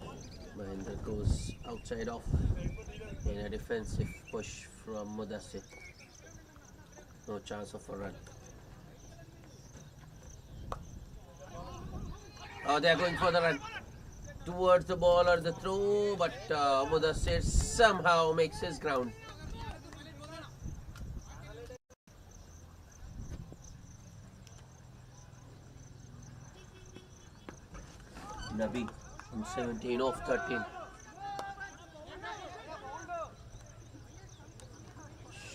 Mahinder goes outside off in a defensive push from Mudassir. No chance of a run. Oh, they are going for the run towards the ball or the throw, but Mudassir somehow makes his ground. Nabi on 17 off 13.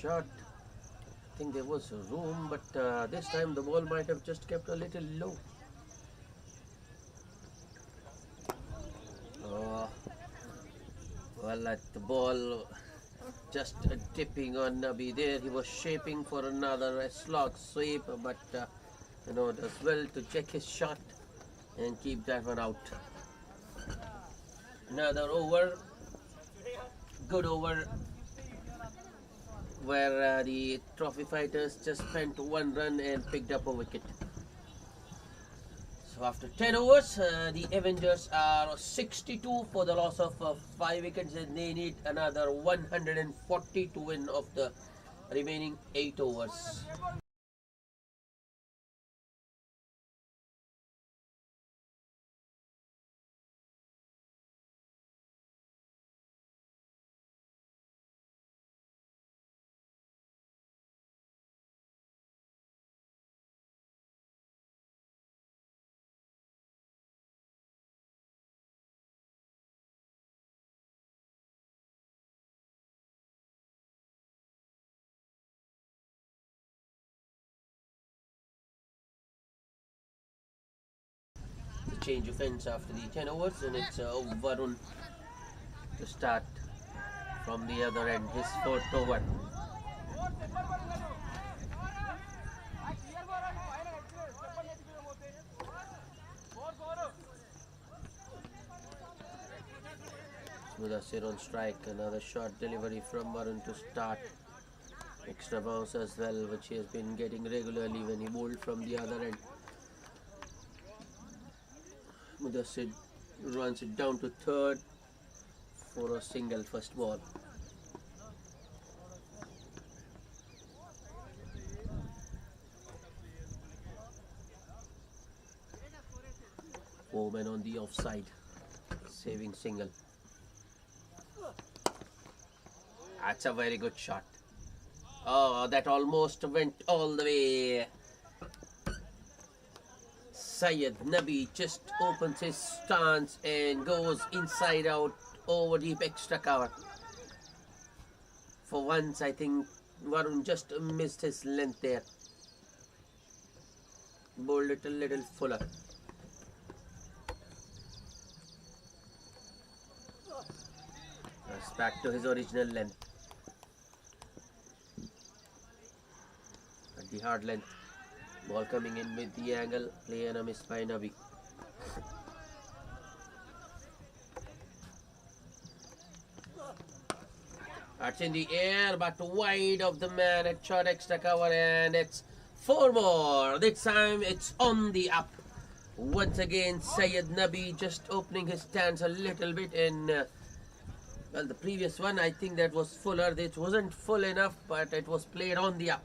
Shot. I think there was room, but this time the ball might have just kept a little low. Well, at the ball just tipping on Nabi there. He was shaping for another slog sweep, but does well to check his shot and keep that one out. Another over, good over, where the trophy fighters just spent 1 run and picked up a wicket. So after 10 overs, the Avengers are 62 for the loss of 5 wickets, and they need another 140 to win of the remaining 8 overs. The change of ends after the 10 overs, and it's Varun to start from the other end, his 4th over. Mudassir on strike. Another short delivery from Varun to start. Extra bounce as well, which he has been getting regularly when he bowled from the other end. Mudassir runs it down to third for a single first ball. Four on the offside, saving single. That's a very good shot. Oh, that almost went all the way. Syed Nabi just opens his stance and goes inside out over deep extra cover. For once, I think Varun just missed his length there. Bowled it a little fuller. That's back to his original length. At the hard length. Ball coming in with the angle. Play and a miss by Nabi. That's in the air, but wide of the man at short extra cover, and it's four more. This time it's on the up. Once again, Syed Nabi just opening his stance a little bit. And well, the previous one, I think that was fuller. It wasn't full enough, but it was played on the up.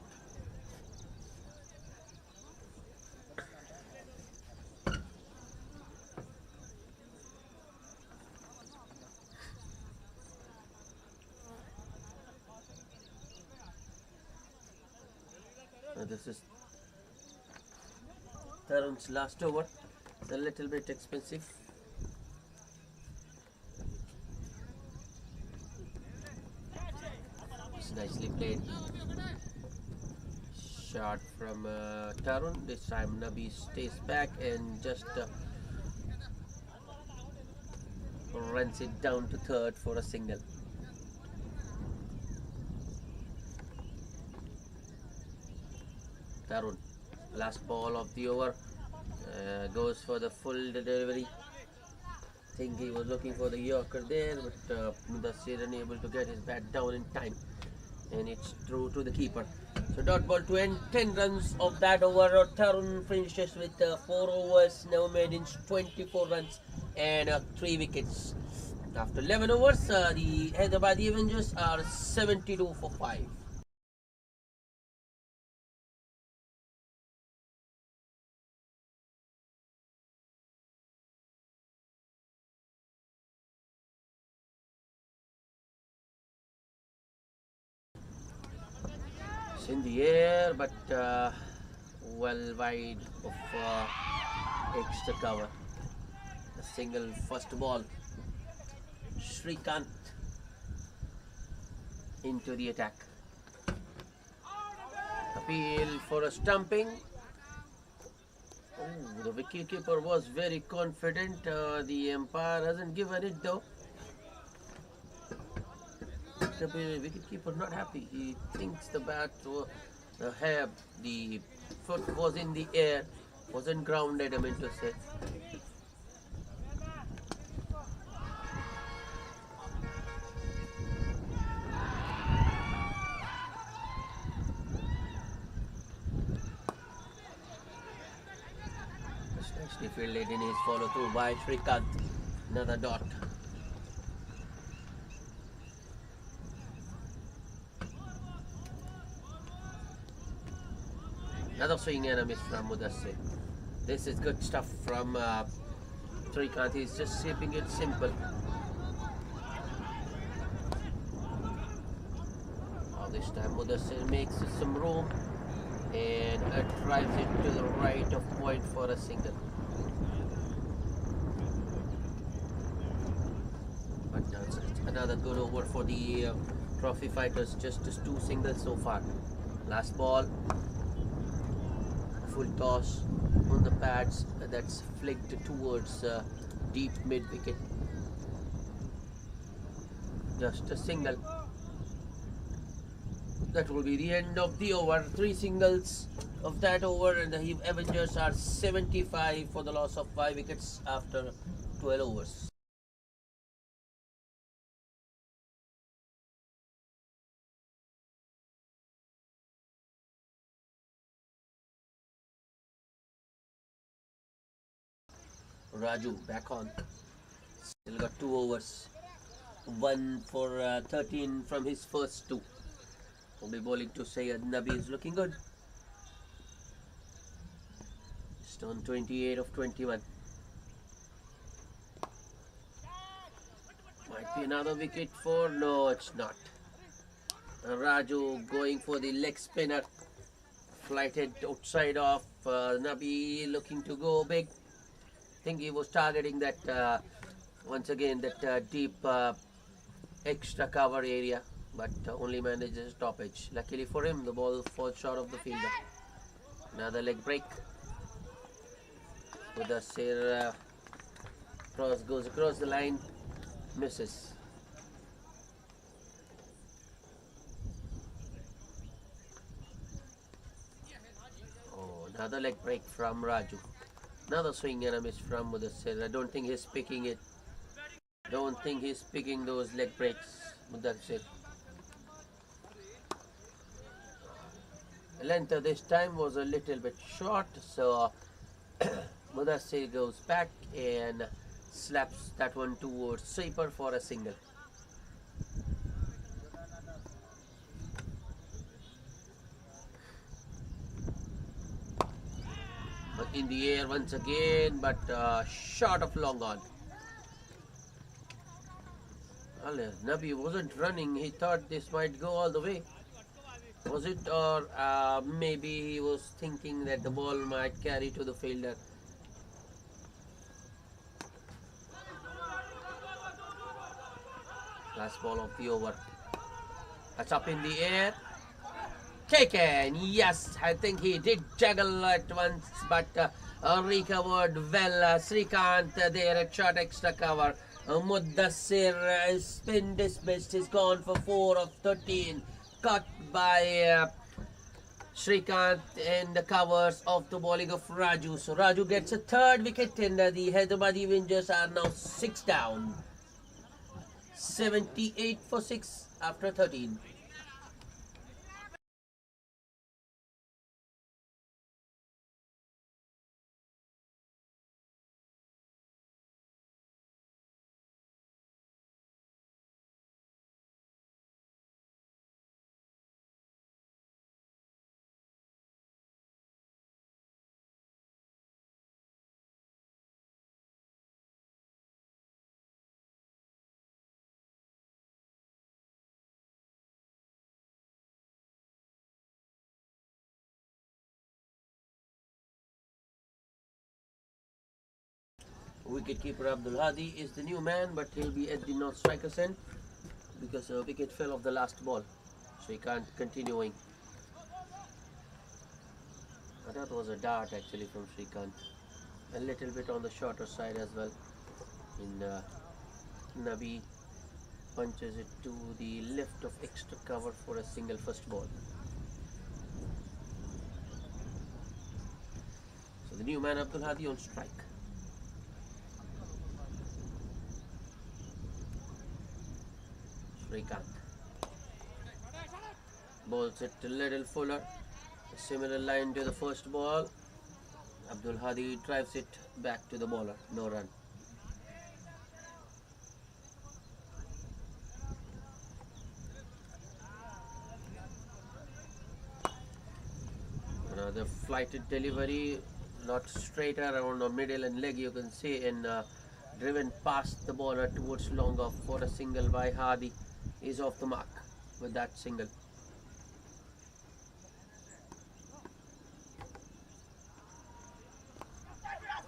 This is Tarun's last over. It's a little bit expensive. It's nicely played. Shot from Tarun. This time Nabi stays back and just runs it down to third for a single. Tarun, last ball of the over, goes for the full delivery. I think he was looking for the Yorker there, but Mudassir unable to get his bat down in time, and it's through to the keeper. So dot ball to end. 10 runs of that over. Tarun finishes with 4 overs, now made in 24 runs and 3 wickets. After 11 overs, the Hyderabadi Avengers are 72 for 5. In the air, but well wide of extra cover. A single first ball. Shrikant into the attack. Appeal for a stumping. Oh, the wicketkeeper was very confident. The umpire hasn't given it though. The wicketkeeper not happy. He thinks the bat, the foot was in the air, wasn't grounded, I meant to say. That's nicely fielded in his follow through by Shrikant. Another dot. Another swing and a miss from Mudassir. This is good stuff from Shrikant. He's just keeping it simple. Now this time Mudassir makes some room and drives it to the right of point for a single. But another good over for the trophy fighters. Just 2 singles so far. Last ball. Full toss on the pads, that's flicked towards deep mid wicket. Just a single. That will be the end of the over. 3 singles of that over, and the Avengers are 75 for the loss of 5 wickets after 12 overs. Raju back on. Still got 2 overs. 1 for 13 from his first two. Will be bowling to Syed Nabi is looking good. Just on 28 of 21. Might be another wicket for... No, it's not. Raju going for the leg spinner. Flighted outside of Nabi, looking to go big. I think he was targeting that once again that deep extra cover area, but only manages stoppage. Luckily for him, the ball falls short of the fielder. Another leg break. Mudassir cross goes across the line, misses. Oh, another leg break from Raju. Another swing and a miss from Mudassir. I don't think he's picking it. Don't think he's picking those leg breaks, Mudassir. The length of this time was a little bit short, so Mudassir goes back and slaps that one towards sweeper for a single. But in the air once again, but short of long on. Well, Nabi wasn't running. He thought this might go all the way. Was it, or maybe he was thinking that the ball might carry to the fielder? Last ball of the over. That's up in the air. Taken. Yes, I think he did juggle at once, but recovered well. Srikanth there at short extra cover. Mudassir has been dismissed. He's gone for 4 of 13. Cut by Srikanth and the covers of the bowling of Raju. So Raju gets a third wicket and the Hyderabadi Avengers are now 6 down. 78 for 6 after 13. Wicketkeeper Abdul Hadi is the new man, but he'll be at the non-striker's end because a wicket fell off the last ball, so he can't continuing. I thought it was a dart actually from Srikanth, a little bit on the shorter side as well. Nabi punches it to the left of extra cover for a single first ball. So the new man Abdul Hadi on strike. Srikanth bowls it a little fuller, a similar line to the first ball. Abdul Hadi drives it back to the bowler, no run. Another flighted delivery, not straight around the middle and leg, you can see, and driven past the bowler towards long off for a single by Hadi. Is off the mark with that single.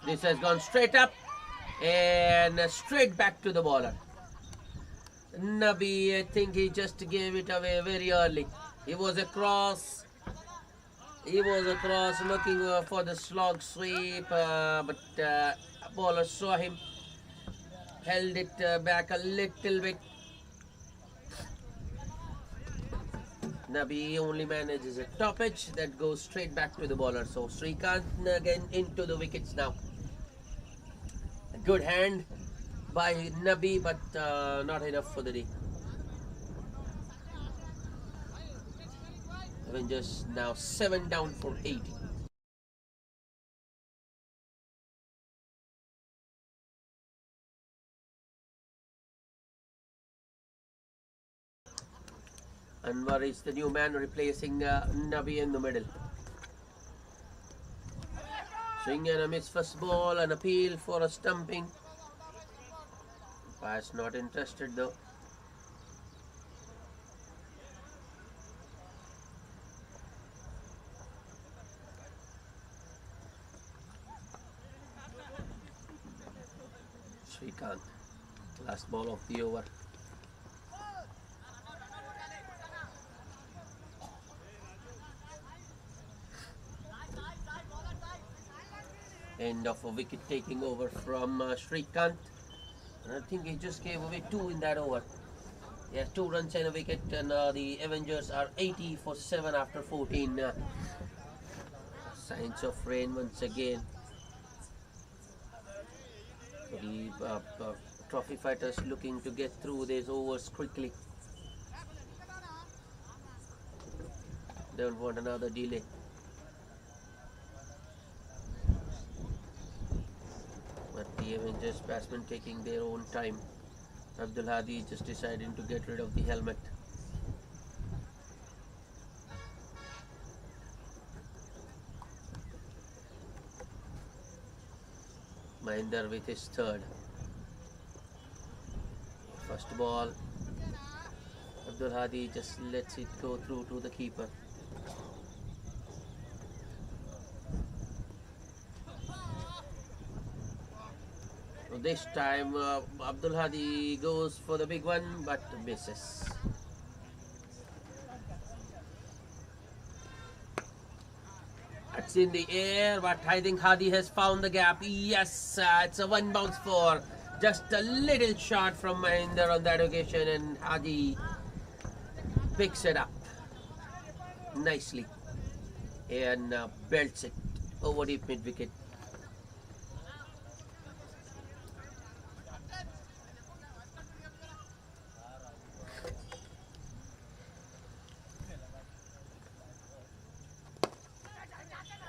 This has gone straight up and straight back to the bowler. Nabi, I think he just gave it away very early. He was across looking for the slog sweep, but bowler saw him, held it back a little bit. Nabi only manages a toppage that goes straight back to the bowler. So Srikanth again into the wickets now. A good hand by Nabi, but not enough for the day. Avengers now 7 down for 8. Anwar is the new man replacing Nabi in the middle. Swing and a miss first ball, an appeal for a stumping. Umpire's not interested though. Srikanth, last ball of the over. End of a wicket taking over from Srikanth. And I think he just gave away 2 in that over. Yes, 2 runs and a wicket, and the Avengers are 80 for 7 after 14. Signs of rain once again. The trophy fighters looking to get through these overs quickly. Don't want another delay. But the Avengers batsmen taking their own time. Abdul Hadi just deciding to get rid of the helmet. Mahinder with his third. First ball. Abdul Hadi just lets it go through to the keeper. So this time Abdul Hadi goes for the big one but misses. It's in the air, but I think Hadi has found the gap. Yes, it's a 1 bounce 4. Just a little shot from Mahinder on that occasion, and Hadi picks it up nicely and belts it over deep mid wicket.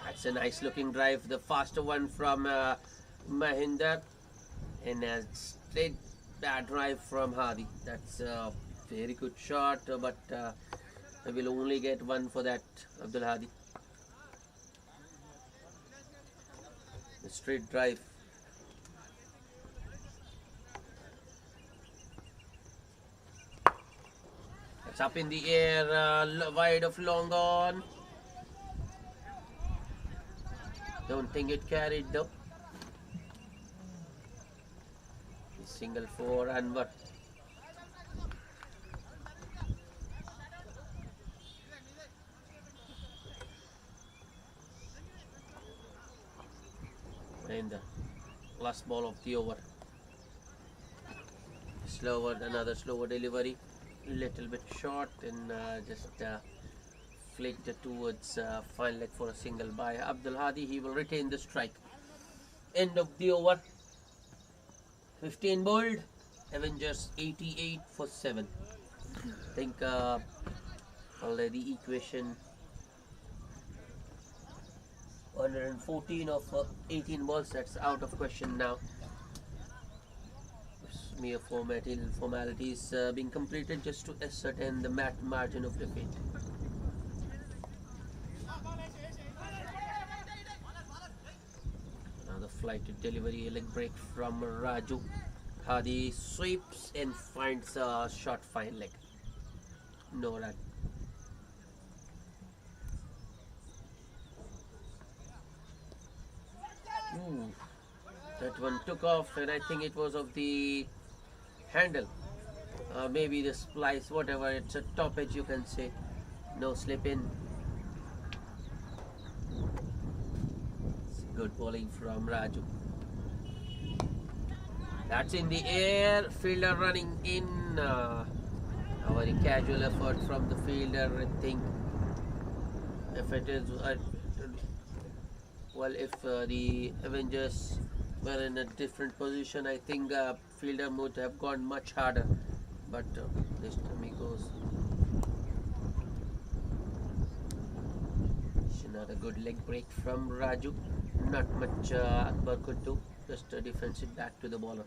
That's a nice looking drive, the faster one from Mahinder, and a straight drive from Hadi. That's a very good shot, but I will only get 1 for that, Abdul Hadi. The straight drive. It's up in the air, wide of long on. Don't think it carried though. Single for Anwar. And the last ball of the over. Another slower delivery. Little bit short and just flicked towards fine leg for a single by Abdul Hadi. He will retain the strike. End of the over. 15 bowled. Avengers 88 for 7. I think already equation 114 of 18 balls. That's out of question now. Mere formalities being completed just to ascertain the margin of defeat. Another flighted delivery, a leg break from Raju. Hadi sweeps and finds a short fine leg. No run. That one took off, and I think it was of the handle. Maybe the splice, whatever. It's a top edge, you can say. No slip in. Good bowling from Raju. That's in the air. Fielder running in. A very casual effort from the fielder. I think if it is if the Avengers were in a different position, I think fielder would have gone much harder. But this time he goes. Another good leg break from Raju. Not much Akbar could do. Just defense it back to the bowler.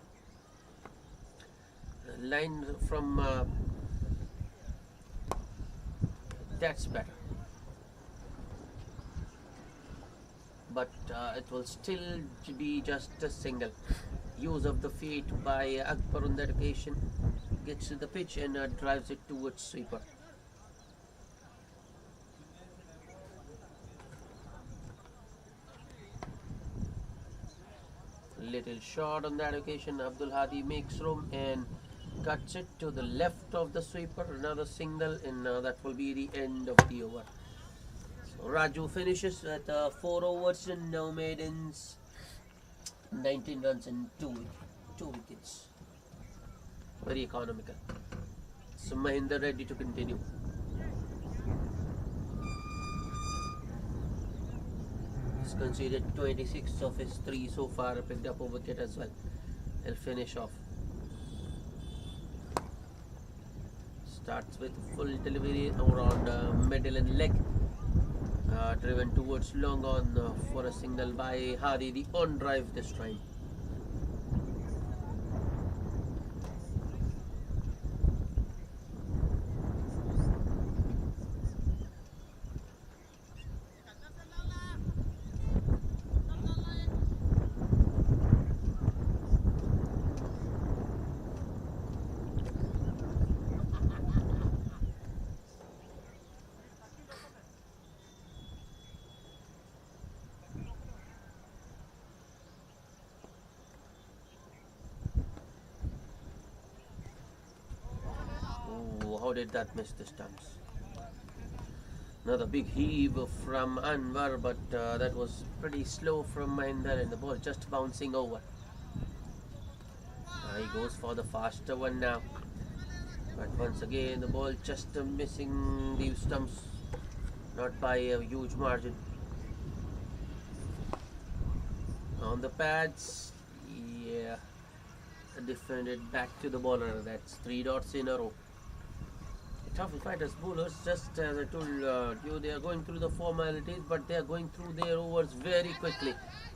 Line from That's better. But it will still be just a single. Use of the feet by Akbar on that occasion. Gets to the pitch and drives it towards sweeper. Little shot on that occasion. Abdul Hadi makes room and cuts it to the left of the sweeper. Another single, and that will be the end of the over. So Raju finishes at 4 overs and no maidens, 19 runs and 2 wickets. Very economical. So Mahinder ready to continue. He's conceded 26 of his 3 so far, picked up a wicket as well. He'll finish off. Starts with full delivery around middle and leg. Driven towards long on for a single by Hadi, the on drive this time. How did that miss the stumps? Another big heave from Anwar, but that was pretty slow from Mahinder and the ball just bouncing over. He goes for the faster one now. But once again, the ball just missing the stumps, not by a huge margin. On the pads, yeah, defended back to the bowler. That's 3 dots in a row. Tough fighters, bowlers, just as I told you, they are going through the formalities, but they are going through their overs very quickly.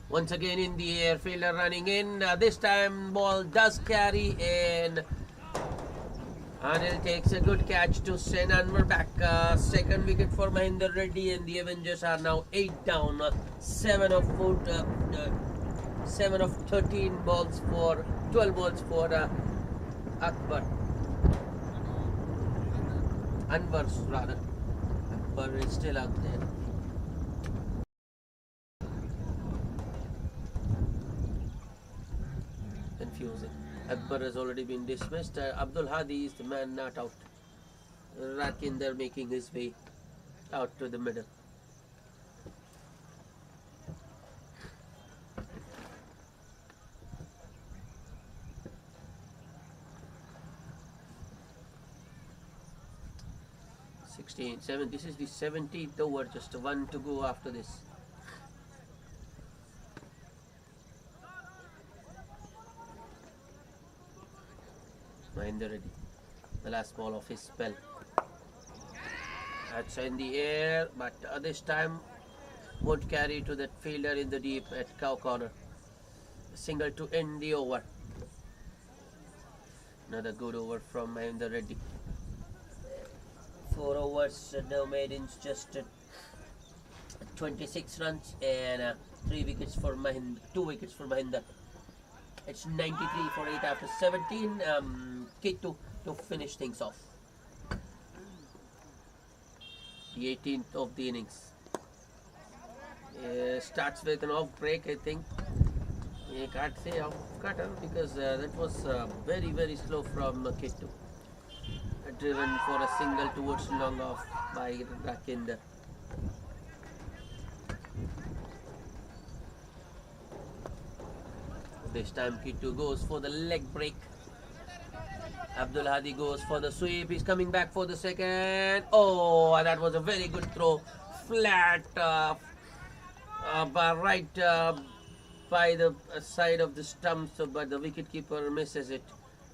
Once again in the air, fielder running in. This time ball does carry, and Anil takes a good catch to send Anwar back. Second wicket for Mahinder Reddy, and the Avengers are now 8 down. 7 of 13 balls for 12 balls for Akbar. Anwar's rather. Akbar is still out there. Confusing. Akbar has already been dismissed. Abdul Hadi is the man not out. Rakinder making his way out to the middle. This is the 17th over, just 1 to go after this. Mahinder Reddy, the last ball of his spell. That's in the air, but this time won't carry to that fielder in the deep at cow corner. A single to end the over. Another good over from Mahinder Reddy. 4 overs, no maidens, just 26 runs and 3 wickets for Mahinder, 2 wickets for Mahinder. It's 93 for 8 after 17. K2 to finish things off. The 18th of the innings. Starts with an off break, I think. You can't say off cutter because that was very slow from K2. Driven for a single towards long off by Rakinder. This time K2 goes for the leg break. Abdul Hadi goes for the sweep. He's coming back for the second. Oh, that was a very good throw. Flat, right by the side of the stumps, but the wicketkeeper misses it.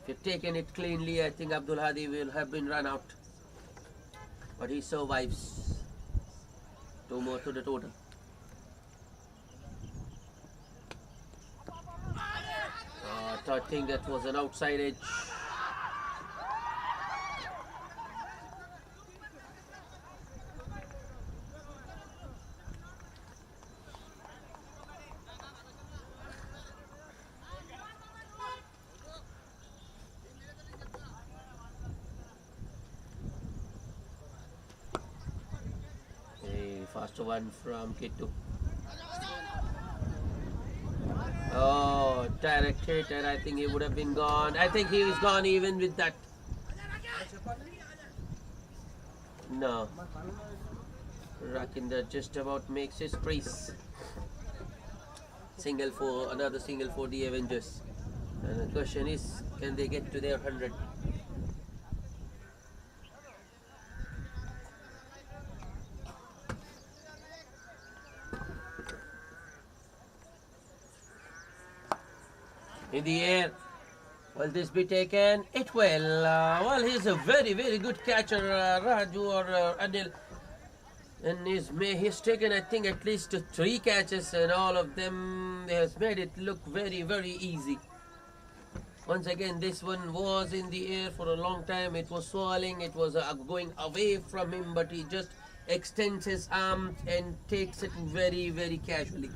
If you'd taken it cleanly, I think Abdul Hadi will have been run out. But he survives. 2 more to the total. I think that was an outside edge. last one from Kittu. Oh, direct hit, and I think he would have been gone. I think he was gone even with that. No. Rakinder just about makes his crease. Another single for the Avengers. And the question is, can they get to their 100? In the air, will this be taken? It will. Well, he's a very, very good catcher, Raju or Adil. And he's taken, I think, at least 3 catches, and all of them he has made it look very, very easy. Once again, this one was in the air for a long time. It was swirling, it was going away from him, but he just extends his arm and takes it very, very casually.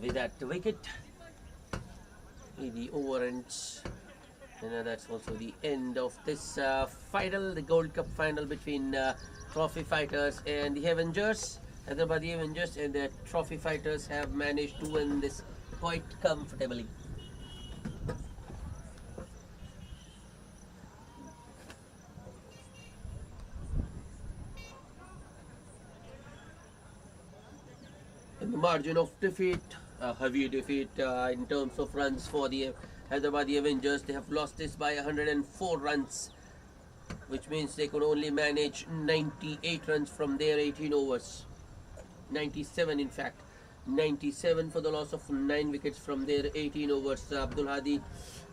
With that wicket, the over ends, and that's also the end of this final, the Gold Cup final between Trophy Fighters and the Avengers. Hyderabadi Avengers and the Trophy Fighters have managed to win this quite comfortably. In the margin of defeat, a heavy defeat in terms of runs for the Hyderabadi Avengers. They have lost this by 104 runs, which means they could only manage 98 runs from their 18 overs. 97 in fact. 97 for the loss of 9 wickets from their 18 overs. Abdul Hadi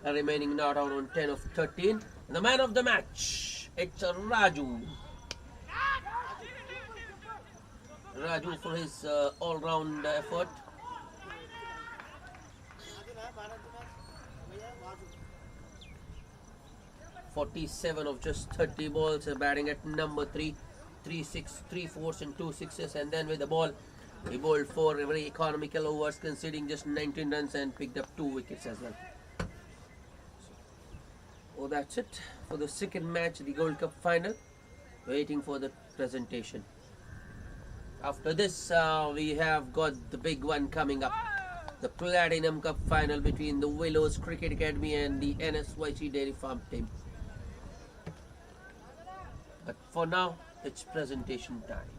remaining not out on 10 of 13. And the man of the match, it's Raju. Raju for his all-round effort. .47 of just 30 balls, batting at number 3, 3 fours and 2 sixes, and then with the ball, he bowled 4 very economical overs, conceding just 19 runs and picked up 2 wickets as well. So that's it for the second match, the Gold Cup final. Waiting for the presentation. After this, we have got the big one coming up, the Platinum Cup final between the Willows Cricket Academy and the NSYC Dairy Farm team. But for now, it's presentation time.